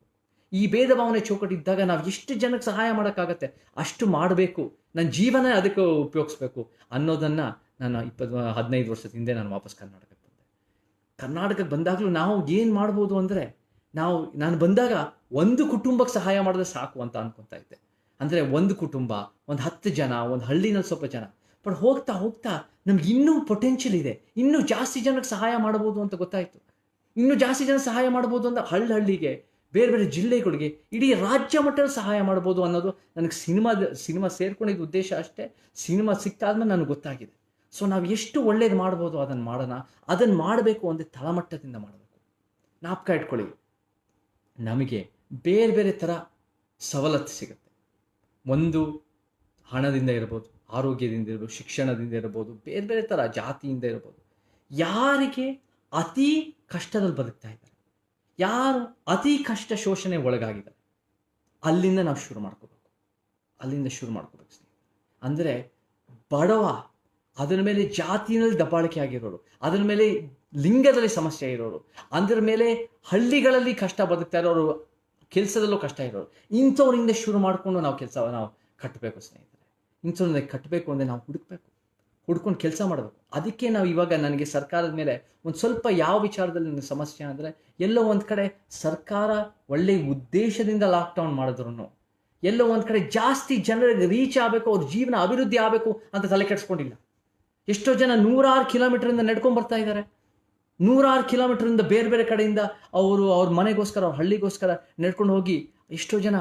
A: ಈ ಭೇದ ಭಾವನೆ ಚೌಕಟ್ಟು ಇದ್ದಾಗ ನಾವು ಎಷ್ಟು ಜನಕ್ಕೆ ಸಹಾಯ ಮಾಡೋಕ್ಕಾಗತ್ತೆ ಅಷ್ಟು ಮಾಡಬೇಕು, ನನ್ನ ಜೀವನ ಅದಕ್ಕೆ ಉಪಯೋಗಿಸ್ಬೇಕು ಅನ್ನೋದನ್ನು ನಾನು 15 ವರ್ಷದ ಹಿಂದೆ ನಾನು ವಾಪಸ್ ಕರ್ನಾಟಕಕ್ಕೆ ಬಂದೆ. ಕರ್ನಾಟಕಕ್ಕೆ ಬಂದಾಗಲೂ ನಾವು ಏನು ಮಾಡ್ಬೋದು ಅಂದರೆ ನಾನು ಬಂದಾಗ ಒಂದು ಕುಟುಂಬಕ್ಕೆ ಸಹಾಯ ಮಾಡಿದ್ರೆ ಸಾಕು ಅಂತ ಅನ್ಕೊತಾ ಇದ್ದೆ. ಅಂದರೆ ಒಂದು ಕುಟುಂಬ, ಒಂದು 10 ಜನ, ಒಂದು ಹಳ್ಳಿನಲ್ಲಿ ಸ್ವಲ್ಪ ಜನ. ಬಟ್ ಹೋಗ್ತಾ ಹೋಗ್ತಾ ನಮ್ಗೆ ಇನ್ನೂ ಪೊಟೆನ್ಷಿಯಲ್ ಇದೆ, ಇನ್ನೂ ಜಾಸ್ತಿ ಜನಕ್ಕೆ ಸಹಾಯ ಮಾಡ್ಬೋದು ಅಂತ ಗೊತ್ತಾಯಿತು. ಇನ್ನೂ ಜಾಸ್ತಿ ಜನ ಸಹಾಯ ಮಾಡ್ಬೋದು ಅಂತ ಹಳ್ಳಿಗೆ ಬೇರೆ ಬೇರೆ ಜಿಲ್ಲೆಗಳಿಗೆ, ಇಡೀ ರಾಜ್ಯ ಮಟ್ಟದಲ್ಲಿ ಸಹಾಯ ಮಾಡ್ಬೋದು ಅನ್ನೋದು ನನಗೆ ಸಿನಿಮಾ ಸೇರ್ಕೊಂಡಿದ್ದ ಉದ್ದೇಶ ಅಷ್ಟೇ. ಸಿನಿಮಾ ಸಿಕ್ಕಾದ್ಮೇಲೆ ನನಗೆ ಗೊತ್ತಾಗಿದೆ. ಸೊ ನಾವು ಎಷ್ಟು ಒಳ್ಳೇದು ಮಾಡ್ಬೋದು ಅದನ್ನು ಮಾಡೋಣ. ಅದನ್ನು ಮಾಡಬೇಕು ಅಂದರೆ ತಳಮಟ್ಟದಿಂದ ಮಾಡಬೇಕು. ಜ್ಞಾಪಕ ಇಟ್ಕೊಳ್ಳಿ, ನಮಗೆ ಬೇರೆ ಬೇರೆ ಥರ ಸವಲತ್ತು ಸಿಗುತ್ತೆ. ಒಂದು ಹಣದಿಂದ ಇರ್ಬೋದು, ಆರೋಗ್ಯದಿಂದ ಇರ್ಬೋದು, ಶಿಕ್ಷಣದಿಂದ ಇರ್ಬೋದು, ಬೇರೆ ಬೇರೆ ಥರ ಜಾತಿಯಿಂದ ಇರ್ಬೋದು. ಯಾರಿಗೆ ಅತಿ ಕಷ್ಟದಲ್ಲಿ ಬದುಕ್ತಾ ಇದ್ದಾರೆ, ಯಾರು ಅತಿ ಕಷ್ಟ ಶೋಷಣೆ ಒಳಗಾಗಿದ್ದಾರೆ, ಅಲ್ಲಿಂದ ನಾವು ಶುರು ಮಾಡ್ಕೋಬೇಕು ಸ್ನೇಹಿತರೆ. ಅಂದರೆ ಬಡವ, ಅದರ ಮೇಲೆ ಜಾತಿಯಲ್ಲಿ ದಬ್ಬಾಳಿಕೆ ಆಗಿರೋರು, ಅದರ ಮೇಲೆ ಲಿಂಗದಲ್ಲಿ ಸಮಸ್ಯೆ ಇರೋರು, ಅದರ ಮೇಲೆ ಹಳ್ಳಿಗಳಲ್ಲಿ ಕಷ್ಟ ಬದುಕ್ತಾ ಇರೋರು, ಕೆಲಸದಲ್ಲೂ ಕಷ್ಟ ಇರೋರು, ಇಂಥವ್ರಿಂದ ಶುರು ಮಾಡಿಕೊಂಡು ನಾವು ಕಟ್ಟಬೇಕು ಸ್ನೇಹಿತರೆ. ಇಂಥವ್ರಿಂದ ಕಟ್ಟಬೇಕು ಅಂದರೆ ನಾವು ಹುಡ್ಕೊಂಡು ಕೆಲಸ ಮಾಡಬೇಕು. ಅದಕ್ಕೆ ನಾವು ಇವಾಗ ನನಗೆ ಸರ್ಕಾರದ ಮೇಲೆ ಒಂದು ಸ್ವಲ್ಪ ಯಾವ ವಿಚಾರದಲ್ಲಿ ನನಗೆ ಸಮಸ್ಯೆ ಅಂದರೆ, ಎಲ್ಲೋ ಒಂದು ಕಡೆ ಸರ್ಕಾರ ಒಳ್ಳೆಯ ಉದ್ದೇಶದಿಂದ ಲಾಕ್ಡೌನ್ ಮಾಡಿದ್ರು ಎಲ್ಲೋ ಒಂದು ಕಡೆ ಜಾಸ್ತಿ ಜನರಿಗೆ ರೀಚ್ ಆಗಬೇಕು, ಅವ್ರ ಜೀವನ ಅಭಿವೃದ್ಧಿ ಆಗಬೇಕು ಅಂತ ತಲೆ ಕೆಡಿಸ್ಕೊಂಡಿಲ್ಲ. ಎಷ್ಟೋ ಜನ 100 ಕಿಲೋಮೀಟರಿಂದ ನಡ್ಕೊಂಡು ಬರ್ತಾ ಇದ್ದಾರೆ. 100 ಕಿಲೋಮೀಟರಿಂದ ಬೇರೆ ಬೇರೆ ಕಡೆಯಿಂದ ಅವ್ರ ಮನೆಗೋಸ್ಕರ, ಅವ್ರ ಹಳ್ಳಿಗೋಸ್ಕರ ನಡ್ಕೊಂಡು ಹೋಗಿ ಎಷ್ಟೋ ಜನ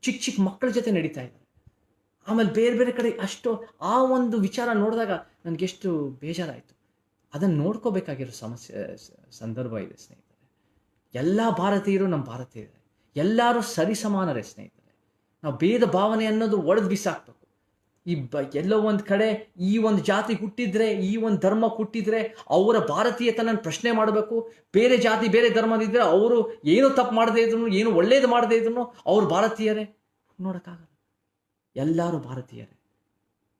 A: ಚಿಕ್ಕ ಚಿಕ್ಕ ಮಕ್ಕಳ ಜೊತೆ ನಡೀತಾ ಇದ್ದಾರೆ. ಆಮೇಲೆ ಬೇರೆ ಬೇರೆ ಕಡೆ ಅಷ್ಟು ಆ ಒಂದು ವಿಚಾರ ನೋಡಿದಾಗ ನನಗೆಷ್ಟು ಬೇಜಾರಾಯಿತು. ಅದನ್ನು ನೋಡ್ಕೋಬೇಕಾಗಿರೋ ಸಂದರ್ಭ ಇದೆ ಸ್ನೇಹಿತರೆ. ಎಲ್ಲ ಭಾರತೀಯರು ನಮ್ಮ ಭಾರತೀಯರೇ, ಎಲ್ಲರೂ ಸರಿಸಮಾನರೇ ಸ್ನೇಹಿತರೆ. ನಾವು ಭೇದ ಭಾವನೆ ಅನ್ನೋದು ಒಡೆದು ಬಿಸಾಕ್ಬೇಕು. ಎಲ್ಲೋ ಒಂದು ಕಡೆ ಈ ಒಂದು ಜಾತಿ ಹುಟ್ಟಿದ್ರೆ, ಈ ಒಂದು ಧರ್ಮ ಹುಟ್ಟಿದ್ರೆ ಅವರ ಭಾರತೀಯತನ ಪ್ರಶ್ನೆ ಮಾಡಬೇಕು. ಬೇರೆ ಜಾತಿ ಬೇರೆ ಧರ್ಮದಿದ್ರೆ ಅವರು ಏನು ತಪ್ಪು ಮಾಡದೇ ಇದ್ರು, ಏನು ಒಳ್ಳೇದು ಮಾಡದೇ ಇದ್ರು ಅವ್ರು ಭಾರತೀಯರೇ ನೋಡೋಕ್ಕಾಗಲ್ಲ. ಎಲ್ಲರೂ ಭಾರತೀಯರೇ,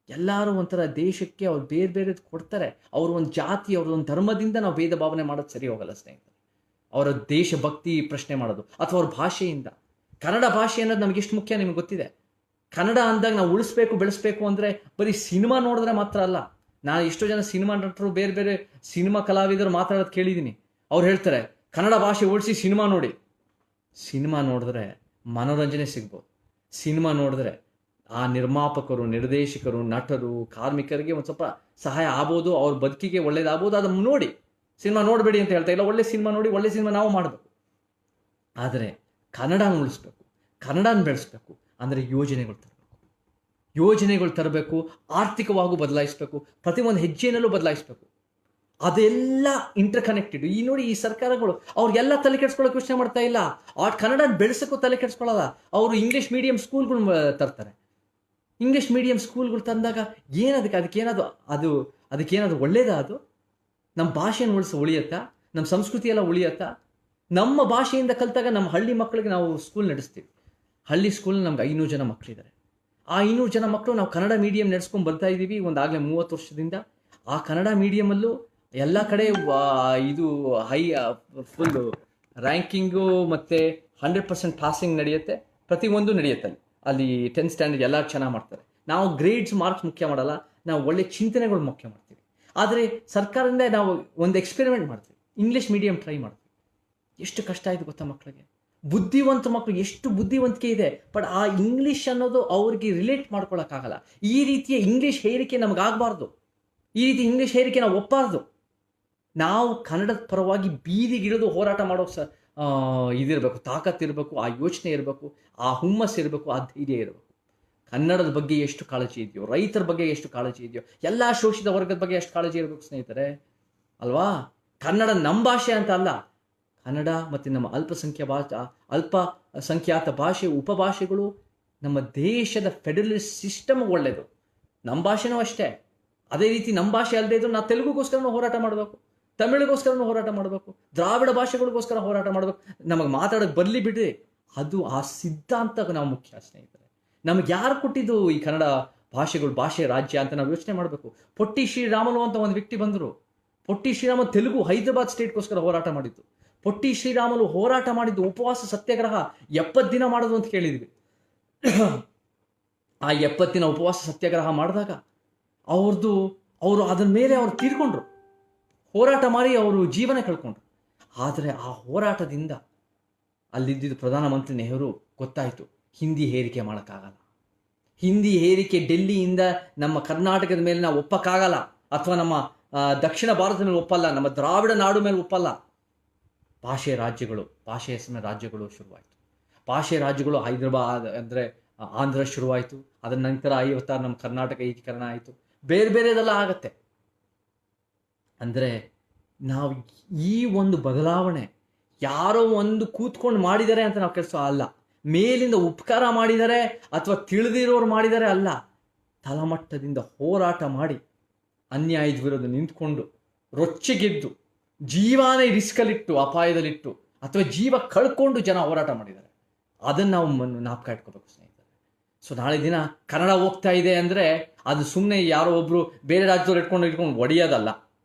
A: ಎಲ್ಲರೂ ಒಂಥರ ದೇಶಕ್ಕೆ ಅವ್ರು ಬೇರೆ ಬೇರೆ ಕೊಡ್ತಾರೆ. ಅವ್ರ ಒಂದು ಜಾತಿ, ಅವ್ರ ಒಂದು ಧರ್ಮದಿಂದ ನಾವು ಭೇದ ಭಾವನೆ ಮಾಡೋದು ಸರಿ ಹೋಗಲ್ಲ ಸ್ನೇಹಿತರೆ. ಅವರ ದೇಶಭಕ್ತಿ ಪ್ರಶ್ನೆ ಮಾಡೋದು ಅಥವಾ ಅವ್ರ ಭಾಷೆಯಿಂದ, ಕನ್ನಡ ಭಾಷೆ ಅನ್ನೋದು ನಮ್ಗೆ ಎಷ್ಟು ಮುಖ್ಯ ನಿಮ್ಗೆ ಗೊತ್ತಿದೆ. ಕನ್ನಡ ಅಂದಾಗ ನಾವು ಉಳಿಸ್ಬೇಕು, ಬೆಳೆಸ್ಬೇಕು ಅಂದರೆ ಬರೀ ಸಿನಿಮಾ ನೋಡಿದ್ರೆ ಮಾತ್ರ ಅಲ್ಲ. ನಾನು ಎಷ್ಟೋ ಜನ ಸಿನಿಮಾ ನಟರು, ಬೇರೆ ಬೇರೆ ಸಿನಿಮಾ ಕಲಾವಿದರು ಮಾತಾಡೋದು ಕೇಳಿದ್ದೀನಿ. ಅವ್ರು ಹೇಳ್ತಾರೆ, ಕನ್ನಡ ಭಾಷೆ ಉಳಿಸಿ ಸಿನಿಮಾ ನೋಡಿ. ಸಿನಿಮಾ ನೋಡಿದ್ರೆ ಮನೋರಂಜನೆ ಸಿಗ್ಬೋದು. ಸಿನಿಮಾ ನೋಡಿದ್ರೆ ಆ ನಿರ್ಮಾಪಕರು, ನಿರ್ದೇಶಕರು, ನಟರು, ಕಾರ್ಮಿಕರಿಗೆ ಒಂದು ಸ್ವಲ್ಪ ಸಹಾಯ ಆಗ್ಬೋದು, ಅವ್ರ ಬದುಕಿಗೆ ಒಳ್ಳೇದಾಗ್ಬೋದು. ಅದನ್ನು ನೋಡಿ, ಸಿನಿಮಾ ನೋಡಬೇಡಿ ಅಂತ ಹೇಳ್ತಾ ಇಲ್ಲ. ಒಳ್ಳೆ ಸಿನಿಮಾ ನೋಡಿ, ಒಳ್ಳೆ ಸಿನಿಮಾ ನಾವು ಮಾಡಬೇಕು. ಆದರೆ ಕನ್ನಡನ ಉಳಿಸ್ಬೇಕು, ಕನ್ನಡನ ಬೆಳೆಸ್ಬೇಕು ಅಂದರೆ ಯೋಜನೆಗಳು ತರಬೇಕು, ಆರ್ಥಿಕವಾಗೂ ಬದಲಾಯಿಸಬೇಕು, ಪ್ರತಿಯೊಂದು ಹೆಜ್ಜೆನಲ್ಲೂ ಬದಲಾಯಿಸಬೇಕು. ಅದೆಲ್ಲ ಇಂಟರ್ ಕನೆಕ್ಟೆಡ್. ನೋಡಿ, ಈ ಸರ್ಕಾರಗಳು ಅವ್ರಿಗೆಲ್ಲ ತಲೆ ಕೆಡಿಸ್ಕೊಳ್ಳೋಕೆ ಯೋಚನೆ ಮಾಡ್ತಾ ಇಲ್ಲ. ಕನ್ನಡ ಬೆಳೆಸೋಕ್ಕೂ ತಲೆ ಕೆಡಿಸ್ಕೊಳ್ಳಲ್ಲ. ಅವರು ಇಂಗ್ಲೀಷ್ ಮೀಡಿಯಂ ಸ್ಕೂಲ್ಗಳು ತರ್ತಾರೆ. ಇಂಗ್ಲೀಷ್ ಮೀಡಿಯಂ ಸ್ಕೂಲ್ಗಳು ತಂದಾಗ ಅದಕ್ಕೇನಾದ್ರು ಒಳ್ಳೇದಾ? ಅದು ನಮ್ಮ ಭಾಷೆಯನ್ನು ಉಳಿಯುತ್ತಾ? ನಮ್ಮ ಸಂಸ್ಕೃತಿ ಎಲ್ಲ ಉಳಿಯುತ್ತಾ? ನಮ್ಮ ಭಾಷೆಯಿಂದ ಕಲಿತಾಗ ನಮ್ಮ ಹಳ್ಳಿ ಮಕ್ಕಳಿಗೆ ನಾವು ಸ್ಕೂಲ್ ನಡೆಸ್ತೀವಿ. ಹಳ್ಳಿ ಸ್ಕೂಲ್ ನಮ್ಗೆ 500 ಜನ ಮಕ್ಕಳಿದ್ದಾರೆ. ಆ 500 ಜನ ಮಕ್ಕಳು ನಾವು ಕನ್ನಡ ಮೀಡಿಯಂ ನಡೆಸ್ಕೊಂಡು ಬರ್ತಾ ಇದ್ದೀವಿ ಒಂದಾಗಲೇ 30 ವರ್ಷದಿಂದ. ಆ ಕನ್ನಡ ಮೀಡಿಯಮಲ್ಲೂ ಎಲ್ಲ ಕಡೆ ಇದು ಫುಲ್ ರ್ಯಾಂಕಿಂಗು ಮತ್ತು 100% ಪಾಸಿಂಗ್ ನಡೆಯುತ್ತೆ. ಪ್ರತಿಯೊಂದು ನಡೆಯುತ್ತೆ ಅಲ್ಲಿ 10th ಸ್ಟ್ಯಾಂಡರ್ಡ್ ಎಲ್ಲ ಚೆನ್ನಾಗಿ ಮಾಡ್ತಾರೆ. ನಾವು ಗ್ರೇಡ್ಸ್, ಮಾರ್ಕ್ಸ್ ಮುಖ್ಯ ಮಾಡಲ್ಲ, ನಾವು ಒಳ್ಳೆ ಚಿಂತನೆಗಳು ಮುಖ್ಯ ಮಾಡ್ತೀವಿ. ಆದರೆ ಸರ್ಕಾರದಿಂದ ನಾವು ಒಂದು ಎಕ್ಸ್ಪೆರಿಮೆಂಟ್ ಮಾಡ್ತೀವಿ, ಇಂಗ್ಲೀಷ್ ಮೀಡಿಯಂ ಟ್ರೈ ಮಾಡ್ತೀವಿ. ಎಷ್ಟು ಕಷ್ಟ ಆಯಿತು ಗೊತ್ತಾ ಮಕ್ಕಳಿಗೆ? ಬುದ್ಧಿವಂತ ಮಕ್ಕಳು ಎಷ್ಟು ಬುದ್ಧಿವಂತಿಕೆ ಇದೆ, ಬಟ್ ಆ ಇಂಗ್ಲೀಷ್ ಅನ್ನೋದು ಅವ್ರಿಗೆ ರಿಲೇಟ್ ಮಾಡ್ಕೊಳಕ್ಕಾಗಲ್ಲ. ಈ ರೀತಿಯ ಇಂಗ್ಲೀಷ್ ಹೇರಿಕೆ ನಮಗಾಗಬಾರ್ದು. ಈ ರೀತಿ ಇಂಗ್ಲೀಷ್ ಹೇರಿಕೆ ನಾವು ಒಪ್ಪಬಾರ್ದು. ನಾವು ಕನ್ನಡದ ಪರವಾಗಿ ಬೀದಿಗಿಳಿದು ಹೋರಾಟ ಮಾಡೋ ಇದಿರಬೇಕು, ತಾಕತ್ತಿರಬೇಕು, ಆ ಯೋಚನೆ ಇರಬೇಕು, ಆ ಹುಮ್ಮಸ್ಸು ಇರಬೇಕು, ಆ ಧೈರ್ಯ ಇರಬೇಕು. ಕನ್ನಡದ ಬಗ್ಗೆ ಎಷ್ಟು ಕಾಳಜಿ ಇದೆಯೋ, ರೈತರ ಬಗ್ಗೆ ಎಷ್ಟು ಕಾಳಜಿ ಇದೆಯೋ, ಎಲ್ಲ ಶೋಷಿತ ವರ್ಗದ ಬಗ್ಗೆ ಎಷ್ಟು ಕಾಳಜಿ ಇರಬೇಕು ಸ್ನೇಹಿತರೆ, ಅಲ್ವಾ? ಕನ್ನಡ ನಮ್ಮ ಭಾಷೆ ಅಂತ ಅಲ್ಲ, ಕನ್ನಡ ಮತ್ತು ನಮ್ಮ ಅಲ್ಪಸಂಖ್ಯಾತ ಭಾಷೆ, ಉಪಭಾಷೆಗಳು ನಮ್ಮ ದೇಶದ ಫೆಡರಲಿಸ್ಟ್ ಸಿಸ್ಟಮ್ ಒಳ್ಳೆಯದು. ನಮ್ಮ ಭಾಷೆನೂ ಅಷ್ಟೇ. ಅದೇ ರೀತಿ ನಮ್ಮ ಭಾಷೆ ಅಲ್ಲದೆ ಇದ್ರೂ ನಾವು ತೆಲುಗುಗೋಸ್ಕರನೂ ಹೋರಾಟ ಮಾಡಬೇಕು, ತಮಿಳಿಗೋಸ್ಕರನೂ ಹೋರಾಟ ಮಾಡಬೇಕು, ದ್ರಾವಿಡ ಭಾಷೆಗಳಿಗೋಸ್ಕರ ಹೋರಾಟ ಮಾಡಬೇಕು. ನಮಗೆ ಮಾತಾಡೋಕ್ಕೆ ಬರಲಿ ಬಿಡ್ರಿ, ಅದು ಆ ಸಿದ್ಧಾಂತ ನಾವು ಮುಖ್ಯ ಸ್ನೇಹಿತರೆ. ನಮಗೆ ಯಾರು ಕೊಟ್ಟಿದ್ದು ಈ ಕನ್ನಡ ಭಾಷೆ ರಾಜ್ಯ ಅಂತ ನಾವು ಯೋಚನೆ ಮಾಡಬೇಕು. ಪೊಟ್ಟಿ ಶ್ರೀರಾಮುಲು ಅಂತ ಒಂದು ವ್ಯಕ್ತಿ ಬಂದರು. ಪೊಟ್ಟಿ ಶ್ರೀರಾಮುಲು ತೆಲುಗು ಹೈದರಾಬಾದ್ ಸ್ಟೇಟ್ಗೋಸ್ಕರ ಹೋರಾಟ ಮಾಡಿದ್ದು. ಪೊಟ್ಟಿ ಶ್ರೀರಾಮುಲು ಹೋರಾಟ ಮಾಡಿದ್ದು ಉಪವಾಸ ಸತ್ಯಾಗ್ರಹ 70 ದಿನ ಮಾಡೋದು ಅಂತ ಕೇಳಿದ್ವಿ. ಆ 70 ದಿನ ಉಪವಾಸ ಸತ್ಯಾಗ್ರಹ ಮಾಡಿದಾಗ ಅವರು ಅದರ ಮೇಲೆ ಅವರು ತೀರ್ಕೊಂಡ್ರು, ಹೋರಾಟ ಮಾಡಿ ಅವರು ಜೀವನ ಕಳ್ಕೊಂಡ್ರು. ಆದರೆ ಆ ಹೋರಾಟದಿಂದ ಅಲ್ಲಿದ್ದ ಪ್ರಧಾನಮಂತ್ರಿ ನೆಹರು ಗೊತ್ತಾಯಿತು, ಹಿಂದಿ ಹೇರಿಕೆ ಮಾಡೋಕ್ಕಾಗಲ್ಲ, ಹಿಂದಿ ಹೇರಿಕೆ ಡೆಲ್ಲಿಯಿಂದ ನಮ್ಮ ಕರ್ನಾಟಕದ ಮೇಲೆ ನಾವು ಒಪ್ಪಕ್ಕಾಗಲ್ಲ, ಅಥವಾ ನಮ್ಮ ದಕ್ಷಿಣ ಭಾರತದ ಮೇಲೆ ಒಪ್ಪಲ್ಲ, ನಮ್ಮ ದ್ರಾವಿಡ ನಾಡು ಮೇಲೆ ಒಪ್ಪಲ್ಲ. ಭಾಷೆ ಹೆಸರಿನ ರಾಜ್ಯಗಳು ಶುರುವಾಯಿತು. ಭಾಷೆ ರಾಜ್ಯಗಳು ಹೈದರಾಬಾದ್ ಅಂದರೆ ಆಂಧ್ರ ಶುರುವಾಯಿತು, ಅದರ ನಂತರ 56 ನಮ್ಮ ಕರ್ನಾಟಕ ಏಕೀಕರಣ ಆಯಿತು, ಬೇರೆ ಬೇರೆದೆಲ್ಲ ಆಗತ್ತೆ. ಅಂದರೆ ನಾವು ಈ ಒಂದು ಬದಲಾವಣೆ ಯಾರೋ ಒಂದು ಕೂತ್ಕೊಂಡು ಮಾಡಿದ್ದಾರೆ ಅಂತ ನಾವು ಕೆಲಸ ಅಲ್ಲ, ಮೇಲಿಂದ ಉಪಕಾರ ಮಾಡಿದ್ದಾರೆ ಅಥವಾ ತಿಳಿದಿರೋರು ಮಾಡಿದ್ದಾರೆ ಅಲ್ಲ, ತಳಮಟ್ಟದಿಂದ ಹೋರಾಟ ಮಾಡಿ ಅನ್ಯಾಯದ ವಿರುದ್ಧ ನಿಂತ್ಕೊಂಡು ರೊಚ್ಚಿಗೆದ್ದು ಜೀವಾನೇ ರಿಸ್ಕಲ್ಲಿಟ್ಟು ಅಪಾಯದಲ್ಲಿಟ್ಟು ಅಥವಾ ಜೀವ ಕಳ್ಕೊಂಡು ಜನ ಹೋರಾಟ ಮಾಡಿದ್ದಾರೆ. ಅದನ್ನು ನಾವು ಜ್ಞಾಪಕ ಇಟ್ಕೋಬೇಕು ಸ್ನೇಹಿತರೆ. ಸೊ ನಾಳೆ ದಿನ ಕನ್ನಡ ಹೋಗ್ತಾ ಇದೆ ಅಂದರೆ ಅದು ಸುಮ್ಮನೆ ಯಾರೋ ಒಬ್ರು ಬೇರೆ ರಾಜ್ಯದವ್ರು ಇಟ್ಕೊಂಡು ಒಡೆಯೋದಲ್ಲ,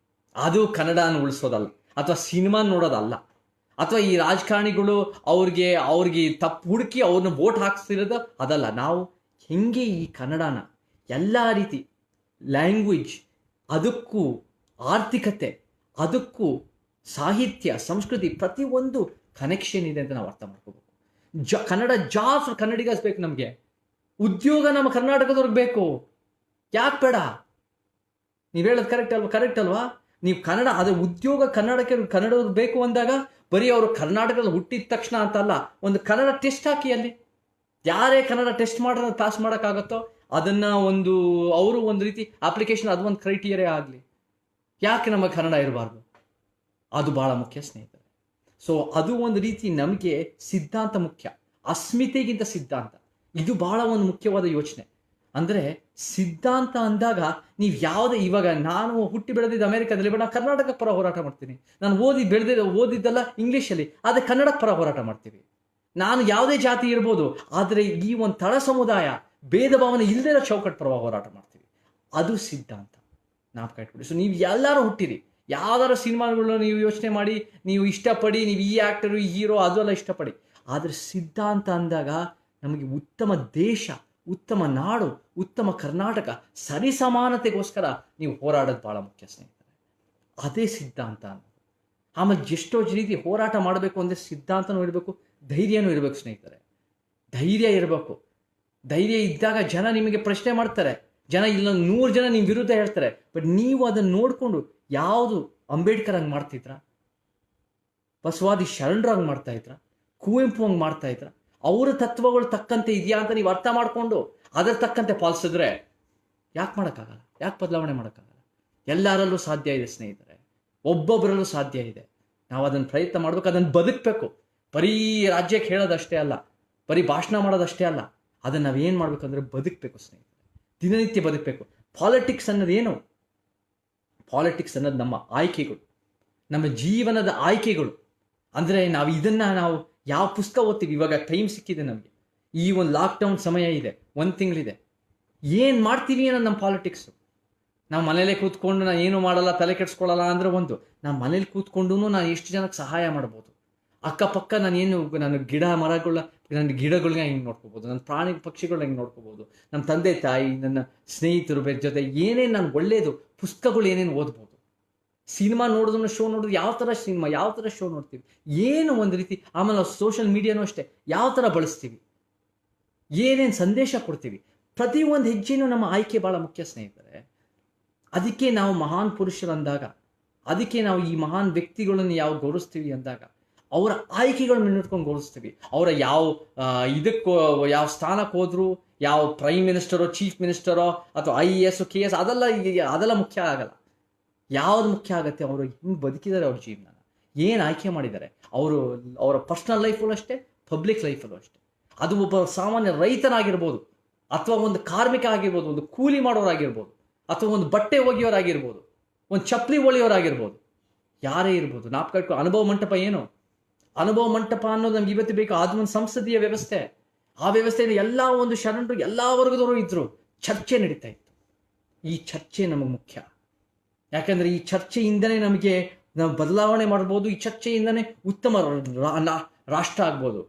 A: ಅದು ಕನ್ನಡನ ಉಳಿಸೋದಲ್ಲ, ಅಥವಾ ಸಿನಿಮಾ ನೋಡೋದಲ್ಲ, ಅಥವಾ ಈ ರಾಜಕಾರಣಿಗಳು ಅವ್ರಿಗೆ ತಪ್ಪು ಹುಡುಕಿ ಅವ್ರನ್ನ ವೋಟ್ ಹಾಕ್ತಿರೋದು ಅದಲ್ಲ. ನಾವು ಹೆಂಗೆ ಈ ಕನ್ನಡನ ಎಲ್ಲ ರೀತಿ ಲ್ಯಾಂಗ್ವೇಜ್, ಅದಕ್ಕೂ ಆರ್ಥಿಕತೆ, ಅದಕ್ಕೂ ಸಾಹಿತ್ಯ, ಸಂಸ್ಕೃತಿ, ಪ್ರತಿಯೊಂದು ಕನೆಕ್ಷನ್ ಇದೆ ಅಂತ ನಾವು ಅರ್ಥ ಮಾಡ್ಕೋಬೇಕು. ಕನ್ನಡ ಜಾಬ್ಸ್ ಕನ್ನಡಿಗರ್ಸ್ ಬೇಕು, ನಮಗೆ ಉದ್ಯೋಗ ನಮ್ಮ ಕರ್ನಾಟಕದವ್ರಿಗೆ ಬೇಕು. ಯಾಕೆ ಬೇಡ? ನೀವು ಹೇಳೋದು ಕರೆಕ್ಟ್ ಅಲ್ವಾ? ನೀವು ಕನ್ನಡ ಅದೇ ಉದ್ಯೋಗ ಕನ್ನಡದವ್ರು ಬೇಕು ಅಂದಾಗ ಬರೀ ಅವರು ಕರ್ನಾಟಕದಲ್ಲಿ ಹುಟ್ಟಿದ ತಕ್ಷಣ ಅಂತಲ್ಲ, ಒಂದು ಕನ್ನಡ ಟೆಸ್ಟ್ ಹಾಕಿ, ಅಲ್ಲಿ ಯಾರೇ ಕನ್ನಡ ಟೆಸ್ಟ್ ಮಾಡೋದು ಪಾಸ್ ಮಾಡೋಕ್ಕಾಗತ್ತೋ ಅದನ್ನು ಅವರು ಒಂದು ರೀತಿ ಅಪ್ಲಿಕೇಶನ್, ಅದು ಒಂದು ಕ್ರೈಟೀರಿಯಾ ಆಗಲಿ. ಯಾಕೆ ನಮಗೆ ಕನ್ನಡ ಇರಬಾರ್ದು? ಅದು ಭಾಳ ಮುಖ್ಯ ಸ್ನೇಹಿತರೆ. ಸೊ ಅದು ಒಂದು ರೀತಿ ನಮಗೆ ಸಿದ್ಧಾಂತ ಮುಖ್ಯ, ಅಸ್ಮಿತೆಗಿಂತ ಸಿದ್ಧಾಂತ. ಇದು ಭಾಳ ಒಂದು ಮುಖ್ಯವಾದ ಯೋಚನೆ. ಅಂದರೆ ಸಿದ್ಧಾಂತ ಅಂದಾಗ ನೀವು ಯಾವುದೇ, ಇವಾಗ ನಾನು ಹುಟ್ಟಿ ಬೆಳೆದಿದ್ದು ಅಮೆರಿಕದಲ್ಲಿ, ಬಟ್ ನಾನು ಕರ್ನಾಟಕ ಪರ ಹೋರಾಟ ಮಾಡ್ತೀನಿ. ನಾನು ಓದಿದ್ದೆಲ್ಲ ಇಂಗ್ಲೀಷಲ್ಲಿ, ಆದರೆ ಕನ್ನಡಕ್ಕೆ ಪರ ಹೋರಾಟ ಮಾಡ್ತೀವಿ. ನಾನು ಯಾವುದೇ ಜಾತಿ ಇರ್ಬೋದು, ಆದರೆ ಈ ಒಂದು ತಳ ಸಮುದಾಯ ಭೇದ ಭಾವನೆ ಇಲ್ಲದೇ ಚೌಕಟ್ಟು ಪರ ಹೋರಾಟ ಮಾಡ್ತೀವಿ. ಅದು ಸಿದ್ಧಾಂತ, ಜ್ಞಾಪಕ ಇಟ್ಬಿಡಿ. ಸೊ ನೀವು ಎಲ್ಲರೂ ಹುಟ್ಟಿರಿ, ಯಾವ್ದಾರ ಸಿನಿಮಾಗಳನ್ನ ನೀವು ಯೋಚನೆ ಮಾಡಿ, ನೀವು ಇಷ್ಟಪಡಿ, ನೀವು ಈ ಆ್ಯಕ್ಟರು, ಈ ಹೀರೋ, ಅದೆಲ್ಲ ಇಷ್ಟಪಡಿ. ಆದರೆ ಸಿದ್ಧಾಂತ ಅಂದಾಗ ನಮಗೆ ಉತ್ತಮ ದೇಶ, ಉತ್ತಮ ನಾಡು, ಉತ್ತಮ ಕರ್ನಾಟಕ, ಸರಿಸಮಾನತೆಗೋಸ್ಕರ ನೀವು ಹೋರಾಡೋದು ಭಾಳ ಮುಖ್ಯ ಸ್ನೇಹಿತರೆ. ಅದೇ ಸಿದ್ಧಾಂತ ಅನ್ನೋದು. ಆಮೇಲೆ ಎಷ್ಟೋ ರೀತಿ ಹೋರಾಟ ಮಾಡಬೇಕು ಅಂದರೆ ಸಿದ್ಧಾಂತನೂ ಇರಬೇಕು, ಧೈರ್ಯನೂ ಇರಬೇಕು ಸ್ನೇಹಿತರೆ. ಧೈರ್ಯ ಇರಬೇಕು. ಧೈರ್ಯ ಇದ್ದಾಗ ಜನ ನಿಮಗೆ ಪ್ರಶ್ನೆ ಮಾಡ್ತಾರೆ, ಜನ ಇಲ್ಲ 100 ಜನ ನಿಮ್ಮ ವಿರುದ್ಧ ಹೇಳ್ತಾರೆ, ಬಟ್ ನೀವು ಅದನ್ನು ನೋಡಿಕೊಂಡು ಯಾವುದು ಅಂಬೇಡ್ಕರ್ ಹಂಗೆ ಮಾಡ್ತಿದ್ರ, ಬಸವಾದಿ ಶರಣರಾಗಿ ಮಾಡ್ತಾ ಇದ್ರ, ಕುವೆಂಪು ಹಂಗೆ ಮಾಡ್ತಾ ಇದ್ರ, ಅವರ ತತ್ವಗಳು ತಕ್ಕಂತೆ ಇದೆಯಾ ಅಂತ ನೀವು ಅರ್ಥ ಮಾಡಿಕೊಂಡು ಅದರ ತಕ್ಕಂತೆ ಪಾಲಿಸಿದ್ರೆ ಯಾಕೆ ಮಾಡೋಕ್ಕಾಗಲ್ಲ? ಯಾಕೆ ಬದಲಾವಣೆ ಮಾಡೋಕ್ಕಾಗಲ್ಲ? ಎಲ್ಲರಲ್ಲೂ ಸಾಧ್ಯ ಇದೆ ಸ್ನೇಹಿತರೆ, ಒಬ್ಬೊಬ್ಬರಲ್ಲೂ ಸಾಧ್ಯ ಇದೆ. ನಾವು ಅದನ್ನು ಪ್ರಯತ್ನ ಮಾಡಬೇಕು, ಅದನ್ನು ಬದುಕಬೇಕು. ಬರೀ ರಾಜ್ಯಕ್ಕೆ ಹೇಳೋದಷ್ಟೇ ಅಲ್ಲ, ಬರೀ ಭಾಷಣ ಮಾಡೋದಷ್ಟೇ ಅಲ್ಲ, ಅದನ್ನು ನಾವೇನು ಮಾಡಬೇಕಂದ್ರೆ ಬದುಕಬೇಕು ಸ್ನೇಹಿತರೆ, ದಿನನಿತ್ಯ ಬದುಕಬೇಕು. ಪಾಲಿಟಿಕ್ಸ್ ಅನ್ನೋದೇನು? ಪಾಲಿಟಿಕ್ಸ್ ಅನ್ನೋದು ನಮ್ಮ ಆಯ್ಕೆಗಳು, ನಮ್ಮ ಜೀವನದ ಆಯ್ಕೆಗಳು. ಅಂದರೆ ನಾವು ಯಾವ ಪುಸ್ತಕ ಓದ್ತೀವಿ, ಇವಾಗ ಟೈಮ್ ಸಿಕ್ಕಿದೆ ನಮಗೆ, ಈ ಒಂದು ಲಾಕ್ಡೌನ್ ಸಮಯ ಇದೆ, 1 ತಿಂಗಳಿದೆ, ಏನು ಮಾಡ್ತೀವಿ ಅನ್ನೋದು ನಮ್ಮ ಪಾಲಿಟಿಕ್ಸು. ನಾವು ಮನೇಲೇ ಕೂತ್ಕೊಂಡು ನಾನು ಏನು ಮಾಡಲ್ಲ, ತಲೆ ಕೆಡಿಸ್ಕೊಳ್ಳಲ್ಲ ಅಂದರೆ ಒಂದು, ನಾವು ಮನೇಲಿ ಕೂತ್ಕೊಂಡು ನಾನು ಎಷ್ಟು ಜನಕ್ಕೆ ಸಹಾಯ ಮಾಡ್ಬೋದು, ಅಕ್ಕಪಕ್ಕ ನಾನು ಗಿಡ ಮರಗಳ, ನನ್ನ ಗಿಡಗಳನ್ನ ಹೆಂಗೆ ನೋಡ್ಕೋಬೋದು, ನನ್ನ ಪ್ರಾಣಿ ಪಕ್ಷಿಗಳನ್ನ ಹೆಂಗೆ ನೋಡ್ಕೋಬೋದು, ನಮ್ಮ ತಂದೆ ತಾಯಿ, ನನ್ನ ಸ್ನೇಹಿತರು ಜೊತೆ ಏನೇನು ನಾನು ಒಳ್ಳೆಯದು ಪುಸ್ತಕಗಳು ಏನೇನು ಓದ್ಬೋದು, ಸಿನಿಮಾ ನೋಡೋದನ್ನ, ಶೋ ನೋಡೋದು, ಯಾವ ಥರ ಸಿನಿಮಾ, ಯಾವ ಥರ ಶೋ ನೋಡ್ತೀವಿ, ಏನು ಒಂದು ರೀತಿ. ಆಮೇಲೆ ನಾವು ಸೋಷಿಯಲ್ ಮೀಡಿಯಾನೂ ಅಷ್ಟೇ ಯಾವ ಥರ ಬಳಸ್ತೀವಿ, ಏನೇನು ಸಂದೇಶ ಕೊಡ್ತೀವಿ, ಪ್ರತಿಯೊಂದು ಹೆಜ್ಜೆನೂ ನಮ್ಮ ಆಯ್ಕೆ ಭಾಳ ಮುಖ್ಯ ಸ್ನೇಹಿತರೆ. ಅದಕ್ಕೆ ನಾವು ಮಹಾನ್ ಪುರುಷರಂದಾಗ, ಅದಕ್ಕೆ ನಾವು ಈ ಮಹಾನ್ ವ್ಯಕ್ತಿಗಳನ್ನು ಯಾವ ಗೌರವಿಸ್ತೀವಿ ಅಂದಾಗ ಅವರ ಆಯ್ಕೆಗಳನ್ನ ಮುನ್ನಿಟ್ಕೊಂಡು ಗೌರವಿಸ್ತೀವಿ. ಅವರ ಯಾವ ಸ್ಥಾನಕ್ಕೆ ಹೋದ್ರು, ಯಾವ ಪ್ರೈಮ್ ಮಿನಿಸ್ಟರೋ, ಚೀಫ್ ಮಿನಿಸ್ಟರೋ, ಅಥವಾ IAS KS, ಅದೆಲ್ಲ ಮುಖ್ಯ ಆಗಲ್ಲ. ಯಾವ್ದು ಮುಖ್ಯ ಆಗುತ್ತೆ? ಅವರು ಹೆಂಗೆ ಬದುಕಿದ್ದಾರೆ, ಅವ್ರ ಜೀವನ ಏನು ಆಯ್ಕೆ ಮಾಡಿದ್ದಾರೆ, ಅವರ ಪರ್ಸ್ನಲ್ ಲೈಫಲ್ಲೂ ಅಷ್ಟೇ, ಪಬ್ಲಿಕ್ ಲೈಫಲ್ಲೂ ಅಷ್ಟೇ. ಅದು ಒಬ್ಬ ಸಾಮಾನ್ಯ ರೈತನಾಗಿರ್ಬೋದು, ಅಥವಾ ಒಂದು ಕಾರ್ಮಿಕ ಆಗಿರ್ಬೋದು, ಒಂದು ಕೂಲಿ ಮಾಡೋರಾಗಿರ್ಬೋದು, ಅಥವಾ ಒಂದು ಬಟ್ಟೆ ಒಗೆಯೋರಾಗಿರ್ಬೋದು, ಒಂದು ಚಪ್ಪಲಿ ಹೊಲಿಯೋರಾಗಿರ್ಬೋದು, ಯಾರೇ ಇರ್ಬೋದು. ಜ್ಞಾಪಕ ಇಟ್ಕೊ, ಅನುಭವ ಮಂಟಪ ಏನು? ಅನುಭವ ಮಂಟಪ ಅನ್ನೋದು ನಮ್ಗೆ ಇವತ್ತು ಬೇಕು. ಅದು ಒಂದು ಸಂಸದೀಯ ವ್ಯವಸ್ಥೆ. ಆ ವ್ಯವಸ್ಥೆಯಲ್ಲಿ ಎಲ್ಲ ಒಂದು ಶರಣರು, ಎಲ್ಲ ವರ್ಗದವರು ಇದ್ರು, ಚರ್ಚೆ ನಡೀತಾ ಇತ್ತು. ಈ ಚರ್ಚೆ ನಮಗೆ ಮುಖ್ಯ. ಯಾಕಂದರೆ ಈ ಚರ್ಚೆಯಿಂದನೇ ನಾವು ಬದಲಾವಣೆ ಮಾಡ್ಬೋದು. ಈ ಚರ್ಚೆಯಿಂದನೇ ಉತ್ತಮ ರಾಷ್ಟ್ರ ಆಗ್ಬೋದು.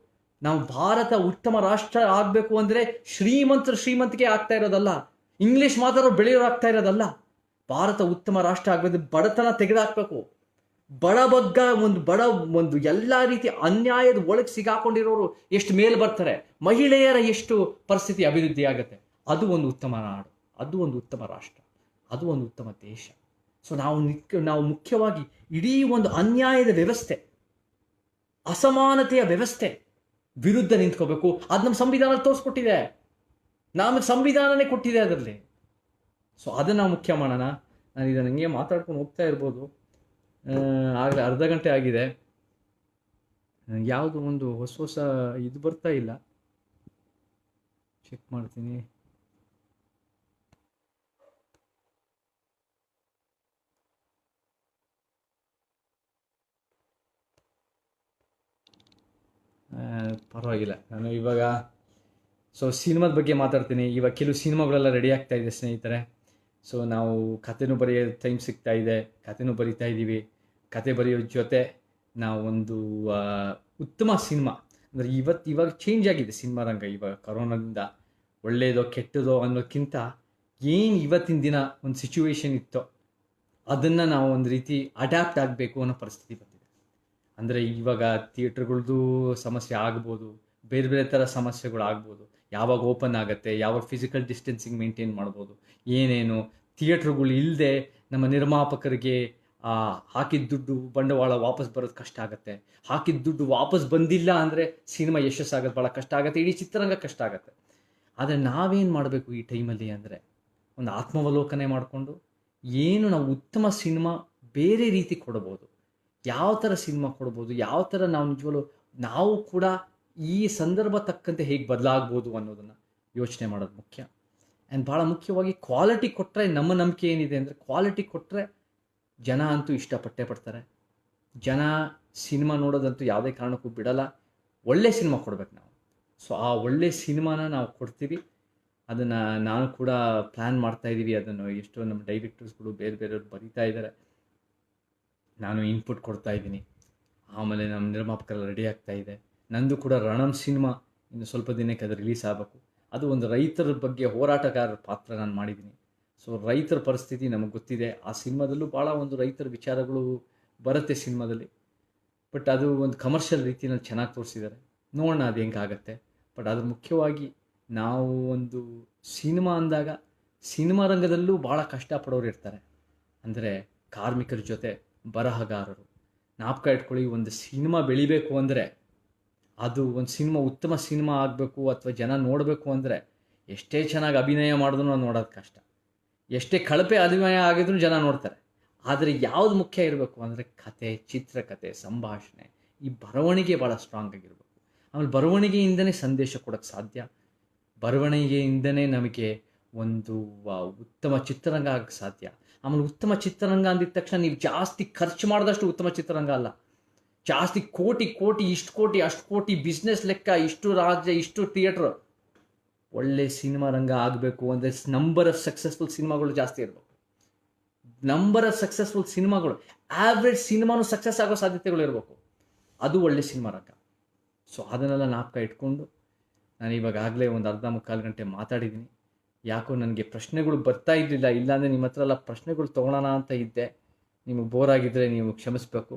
A: ನಾವು ಭಾರತ ಉತ್ತಮ ರಾಷ್ಟ್ರ ಆಗಬೇಕು ಅಂದರೆ ಶ್ರೀಮಂತಿಕೆ ಆಗ್ತಾ ಇರೋದಲ್ಲ, ಇಂಗ್ಲೀಷ್ ಮಾತಾಡೋರು ಬೆಳೆಯೋರು ಆಗ್ತಾ ಇರೋದಲ್ಲ. ಭಾರತ ಉತ್ತಮ ರಾಷ್ಟ್ರ ಆಗಬೇಕು, ಬಡತನ ತೆಗೆದಾಕ್ಬೇಕು. ಬಡಬಗ್ಗ ಒಂದು ಎಲ್ಲ ರೀತಿ ಅನ್ಯಾಯದ ಒಳಗೆ ಸಿಗಾಕೊಂಡಿರೋರು ಎಷ್ಟು ಮೇಲೆ ಬರ್ತಾರೆ, ಮಹಿಳೆಯರ ಎಷ್ಟು ಪರಿಸ್ಥಿತಿ ಅಭಿವೃದ್ಧಿ ಆಗುತ್ತೆ. ಅದು ಒಂದು ಉತ್ತಮ ನಾಡು, ಅದು ಒಂದು ಉತ್ತಮ ರಾಷ್ಟ್ರ, ಅದು ಒಂದು ಉತ್ತಮ ದೇಶ. ಸೊ ನಾವು ಮುಖ್ಯವಾಗಿ ಇಡೀ ಒಂದು ಅನ್ಯಾಯದ ವ್ಯವಸ್ಥೆ, ಅಸಮಾನತೆಯ ವ್ಯವಸ್ಥೆ, ವಿರುದ್ಧ ನಿಂತ್ಕೋಬೇಕು. ಅದು ನಮ್ಮ ಸಂವಿಧಾನ ತೋರಿಸ್ಕೊಟ್ಟಿದೆ, ನಮಗೆ ಸಂವಿಧಾನನೇ ಕೊಟ್ಟಿದೆ ಅದರಲ್ಲಿ. ಸೊ ಅದನ್ನು ನಾವು ಮುಖ್ಯ ಮಾಡೋಣ. ನಾನು ಇದನ್ನು ಹಂಗೆ ಮಾತಾಡ್ಕೊಂಡು ಹೋಗ್ತಾ ಇರ್ಬೋದು. ಆಗಲೇ ಅರ್ಧ ಗಂಟೆ ಆಗಿದೆ. ಯಾವುದು ಒಂದು ಹೊಸ ಇದು ಬರ್ತಾ ಇಲ್ಲ, ಚೆಕ್ ಮಾಡ್ತೀನಿ. ಪರವಾಗಿಲ್ಲ. ನಾನು ಇವಾಗ ಸಿನಿಮಾದ ಬಗ್ಗೆ ಮಾತಾಡ್ತೀನಿ. ಇವಾಗ ಕೆಲವು ಸಿನಿಮಾಗಳೆಲ್ಲ ರೆಡಿ ಆಗ್ತಾ ಇದೆ ಸ್ನೇಹಿತರೆ. ಸೊ ನಾವು ಕಥೆನೂ ಬರೆಯೋ ಟೈಮ್ ಸಿಗ್ತಾ ಇದೆ, ಕಥೆನೂ ಬರಿತಾ ಇದ್ದೀವಿ. ಕತೆ ಬರೆಯೋ ಜೊತೆ ನಾವೊಂದು ಉತ್ತಮ ಸಿನಿಮಾ, ಅಂದರೆ ಇವಾಗ ಚೇಂಜ್ ಆಗಿದೆ ಸಿನಿಮಾ ರಂಗ. ಇವಾಗ ಕರೋನಾದಿಂದ ಒಳ್ಳೆಯದೋ ಕೆಟ್ಟದೋ ಅನ್ನೋಕ್ಕಿಂತ ಏನು ಇವತ್ತಿನ ದಿನ ಒಂದು ಸಿಚುವೇಶನ್ ಇತ್ತೋ ಅದನ್ನು ನಾವು ಒಂದು ರೀತಿ ಅಡ್ಯಾಪ್ಟ್ ಆಗಬೇಕು ಅನ್ನೋ ಪರಿಸ್ಥಿತಿ ಬಂದಿದೆ. ಅಂದರೆ ಇವಾಗ ಥಿಯೇಟ್ರ್ಗಳ್ದು ಸಮಸ್ಯೆ ಆಗ್ಬೋದು, ಬೇರೆ ಬೇರೆ ಥರ ಸಮಸ್ಯೆಗಳು ಆಗ್ಬೋದು. ಯಾವಾಗ ಓಪನ್ ಆಗುತ್ತೆ, ಯಾವಾಗ ಫಿಸಿಕಲ್ ಡಿಸ್ಟೆನ್ಸಿಂಗ್ ಮೇಂಟೈನ್ ಮಾಡ್ಬೋದು, ಏನೇನು ಥಿಯೇಟ್ರ್ಗಳು ಇಲ್ಲದೆ ನಮ್ಮ ನಿರ್ಮಾಪಕರಿಗೆ ಹಾಕಿದ ದುಡ್ಡು ಬಂಡವಾಳ ವಾಪಸ್ ಬರೋದು ಕಷ್ಟ ಆಗುತ್ತೆ. ಹಾಕಿದ ದುಡ್ಡು ವಾಪಸ್ ಬಂದಿಲ್ಲ ಅಂದರೆ ಸಿನಿಮಾ ಯಶಸ್ಸಾಗೋದು ಭಾಳ ಕಷ್ಟ ಆಗುತ್ತೆ, ಇಡೀ ಚಿತ್ರರಂಗ ಕಷ್ಟ ಆಗುತ್ತೆ. ಆದರೆ ನಾವೇನು ಮಾಡಬೇಕು ಈ ಟೈಮಲ್ಲಿ ಅಂದರೆ ಒಂದು ಆತ್ಮಾವಲೋಕನೆ ಮಾಡಿಕೊಂಡು ಏನು ನಾವು ಉತ್ತಮ ಸಿನಿಮಾ ಬೇರೆ ರೀತಿ ಕೊಡ್ಬೋದು, ಯಾವ ಥರ ಸಿನಿಮಾ ಕೊಡ್ಬೋದು, ಯಾವ ಥರ ನಾವು ನಿಜವಲ್ಲೂ ನಾವು ಕೂಡ ಈ ಸಂದರ್ಭ ತಕ್ಕಂತೆ ಹೇಗೆ ಬದಲಾಗ್ಬೋದು ಅನ್ನೋದನ್ನು ಯೋಚನೆ ಮಾಡೋದು ಮುಖ್ಯ. ಆ್ಯಂಡ್ ಭಾಳ ಮುಖ್ಯವಾಗಿ ಕ್ವಾಲಿಟಿ ಕೊಟ್ಟರೆ, ನಮ್ಮ ನಂಬಿಕೆ ಏನಿದೆ ಅಂದರೆ ಕ್ವಾಲಿಟಿ ಕೊಟ್ಟರೆ ಜನ ಅಂತೂ ಇಷ್ಟಪಟ್ಟೇ ಪಡ್ತಾರೆ. ಜನ ಸಿನಿಮಾ ನೋಡೋದಂತೂ ಯಾವುದೇ ಕಾರಣಕ್ಕೂ ಬಿಡಲ್ಲ. ಒಳ್ಳೆ ಸಿನಿಮಾ ಕೊಡ್ಬೇಕು ನಾವು. ಸೊ ಆ ಒಳ್ಳೆ ಸಿನಿಮಾನ ನಾವು ಕೊಡ್ತೀವಿ. ಅದನ್ನು ನಾನು ಕೂಡ ಪ್ಲ್ಯಾನ್ ಮಾಡ್ತಾಯಿದ್ದೀವಿ. ಅದನ್ನು ಎಷ್ಟೋ ನಮ್ಮ ಡೈರೆಕ್ಟರ್ಸ್ಗಳು ಬೇರೆ ಬೇರೆಯವ್ರು ಬರೀತಾ ಇದ್ದಾರೆ, ನಾನು ಇನ್ಪುಟ್ ಕೊಡ್ತಾ ಇದ್ದೀನಿ. ಆಮೇಲೆ ನಮ್ಮ ನಿರ್ಮಾಪಕರೆಲ್ಲ ರೆಡಿ ಆಗ್ತಾ ಇದೆ. ನಂದು ಕೂಡ ರಣಂ ಸಿನಿಮಾ ಇನ್ನು ಸ್ವಲ್ಪ ದಿನಕ್ಕೆ ಅದು ರಿಲೀಸ್ ಆಗಬೇಕು. ಅದು ಒಂದು ರೈತರ ಬಗ್ಗೆ ಹೋರಾಟಗಾರರ ಪಾತ್ರ ನಾನು ಮಾಡಿದ್ದೀನಿ. ಸೊ ರೈತರ ಪರಿಸ್ಥಿತಿ ನಮಗೆ ಗೊತ್ತಿದೆ. ಆ ಸಿನಿಮಾದಲ್ಲೂ ಭಾಳ ಒಂದು ರೈತರ ವಿಚಾರಗಳು ಬರುತ್ತೆ ಸಿನಿಮಾದಲ್ಲಿ. ಬಟ್ ಅದು ಒಂದು ಕಮರ್ಷಿಯಲ್ ರೀತಿಯಲ್ಲಿ ಚೆನ್ನಾಗಿ ತೋರಿಸಿದ್ದಾರೆ. ನೋಡೋಣ ಅದು ಹೆಂಗಾಗತ್ತೆ. ಬಟ್ ಅದು ಮುಖ್ಯವಾಗಿ ನಾವು ಒಂದು ಸಿನಿಮಾ ಅಂದಾಗ ಸಿನಿಮಾ ರಂಗದಲ್ಲೂ ಭಾಳ ಕಷ್ಟಪಡೋರು ಇರ್ತಾರೆ. ಅಂದರೆ ಕಾರ್ಮಿಕರ ಜೊತೆ ಬರಹಗಾರರು. ಜ್ಞಾಪಕ ಇಟ್ಕೊಳ್ಳಿ, ಒಂದು ಸಿನಿಮಾ ಬೆಳಿಬೇಕು ಅಂದರೆ, ಅದು ಒಂದು ಸಿನಿಮಾ ಉತ್ತಮ ಸಿನಿಮಾ ಆಗಬೇಕು ಅಥವಾ ಜನ ನೋಡಬೇಕು ಅಂದರೆ ಎಷ್ಟೇ ಚೆನ್ನಾಗಿ ಅಭಿನಯ ಮಾಡಿದ್ರು ನಾವು ನೋಡೋದು ಕಷ್ಟ. ಎಷ್ಟೇ ಕಳಪೆ ಅಭಿನಯ ಆಗಿದ್ರು ಜನ ನೋಡ್ತಾರೆ. ಆದರೆ ಯಾವುದು ಮುಖ್ಯ ಇರಬೇಕು ಅಂದರೆ ಕತೆ, ಚಿತ್ರಕಥೆ, ಸಂಭಾಷಣೆ, ಈ ಬರವಣಿಗೆ ಭಾಳ ಸ್ಟ್ರಾಂಗ್ ಆಗಿರಬೇಕು. ಆಮೇಲೆ ಬರವಣಿಗೆಯಿಂದನೇ ಸಂದೇಶ ಕೊಡೋಕ್ಕೆ ಸಾಧ್ಯ. ಬರವಣಿಗೆಯಿಂದನೇ ನಮಗೆ ಒಂದು ಉತ್ತಮ ಚಿತ್ರರಂಗ ಆಗಕ್ಕೆ ಸಾಧ್ಯ. ಆಮೇಲೆ ಉತ್ತಮ ಚಿತ್ರರಂಗ ಅಂದಿದ ತಕ್ಷಣ ನೀವು ಜಾಸ್ತಿ ಖರ್ಚು ಮಾಡಿದಷ್ಟು ಉತ್ತಮ ಚಿತ್ರರಂಗ ಅಲ್ಲ. ಜಾಸ್ತಿ ಕೋಟಿ ಇಷ್ಟು ಕೋಟಿ ಅಷ್ಟು ಕೋಟಿ ಬಿಸ್ನೆಸ್ ಲೆಕ್ಕ, ಇಷ್ಟು ರಾಜ್ಯ, ಇಷ್ಟು ಥಿಯೇಟ್ರ್. ಒಳ್ಳೆ ಸಿನಿಮಾ ರಂಗ ಆಗಬೇಕು ಅಂದರೆ ನಂಬರ್ ಆಫ್ ಸಕ್ಸಸ್ಫುಲ್ ಸಿನಿಮಾಗಳು ಜಾಸ್ತಿ ಇರಬೇಕು. ನಂಬರ್ ಆಫ್ ಸಕ್ಸಸ್ಫುಲ್ ಸಿನಿಮಾಗಳು, ಆವ್ರೇಜ್ ಸಿನಿಮಾನು ಸಕ್ಸಸ್ ಆಗೋ ಸಾಧ್ಯತೆಗಳು ಇರಬೇಕು. ಅದು ಒಳ್ಳೆ ಸಿನಿಮಾ ರಂಗ. ಸೊ ಅದನ್ನೆಲ್ಲ ಜ್ಞಾಪಕ ಇಟ್ಕೊಂಡು ನಾನು ಇವಾಗಲೇ ಒಂದು ಅರ್ಧ ಮುಕ್ಕಾಲು ಗಂಟೆ ಮಾತಾಡಿದ್ದೀನಿ. ಯಾಕೋ ನನಗೆ ಪ್ರಶ್ನೆಗಳು ಬರ್ತಾ ಇರಲಿಲ್ಲ. ಇಲ್ಲಾಂದರೆ ನಿಮ್ಮ ಹತ್ರ ಎಲ್ಲ ಪ್ರಶ್ನೆಗಳು ತೊಗೊಳೋಣ ಅಂತ ಇದ್ದೆ. ನಿಮಗೆ ಬೋರ್ ಆಗಿದ್ದರೆ ನೀವು ಕ್ಷಮಿಸಬೇಕು.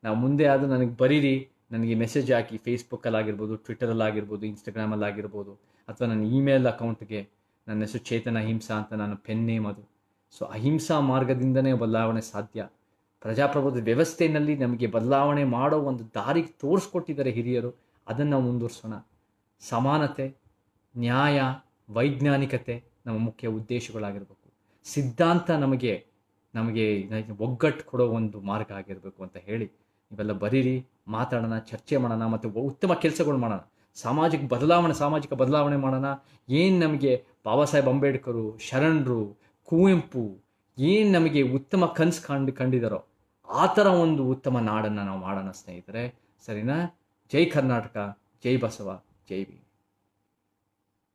A: ನಾವು ಮುಂದೆ ಆದರೂ ನನಗೆ ಬರೀರಿ, ನನಗೆ ಮೆಸೇಜ್ ಹಾಕಿ. ಫೇಸ್ಬುಕ್ಕಲ್ಲಾಗಿರ್ಬೋದು, ಟ್ವಿಟ್ಟರಲ್ಲಾಗಿರ್ಬೋದು, ಇನ್ಸ್ಟಾಗ್ರಾಮಲ್ಲಾಗಿರ್ಬೋದು, ಅಥವಾ ನನ್ನ ಇಮೇಲ್ ಅಕೌಂಟ್ಗೆ. ನನ್ನ ಹೆಸರು ಚೇತನ ಅಹಿಂಸಾ ಅಂತ, ನಾನು ಪೆನ್ ನೇಮ್ ಅದು. ಸೊ ಅಹಿಂಸಾ ಮಾರ್ಗದಿಂದನೇ ಬದಲಾವಣೆ ಸಾಧ್ಯ. ಪ್ರಜಾಪ್ರಭುತ್ವ ವ್ಯವಸ್ಥೆಯಲ್ಲಿ ನಮಗೆ ಬದಲಾವಣೆ ಮಾಡೋ ಒಂದು ದಾರಿ ತೋರಿಸ್ಕೊಟ್ಟಿದ್ದಾರೆ ಹಿರಿಯರು. ಅದನ್ನು ನಾವು ಮುಂದುವರ್ಸೋಣ. ಸಮಾನತೆ, ನ್ಯಾಯ, ವೈಜ್ಞಾನಿಕತೆ ನಮ್ಮ ಮುಖ್ಯ ಉದ್ದೇಶಗಳಾಗಿರಬೇಕು. ಸಿದ್ಧಾಂತ ನಮಗೆ ಒಗ್ಗಟ್ಟು ಕೊಡೋ ಒಂದು ಮಾರ್ಗ ಆಗಿರಬೇಕು ಅಂತ ಹೇಳಿ ಇವೆಲ್ಲ ಬರೀರಿ, ಮಾತಾಡೋಣ, ಚರ್ಚೆ ಮಾಡೋಣ, ಮತ್ತು ಉತ್ತಮ ಕೆಲಸಗಳು ಮಾಡೋಣ. ಸಾಮಾಜಿಕ ಬದಲಾವಣೆ ಮಾಡೋಣ. ಏನು ನಮಗೆ ಬಾಬಾ ಸಾಹೇಬ್ ಅಂಬೇಡ್ಕರು, ಶರಣರು, ಕುವೆಂಪು ಏನು ನಮಗೆ ಉತ್ತಮ ಕನಸು ಕಂಡಿದ್ದಾರೋ ಆ ಥರ ಒಂದು ಉತ್ತಮ ನಾಡನ್ನು ನಾವು ಮಾಡೋಣ ಸ್ನೇಹಿತರೆ. ಸರಿನಾ? ಜೈ ಕರ್ನಾಟಕ, ಜೈ ಬಸವ, ಜೈ ಭೀಮ್.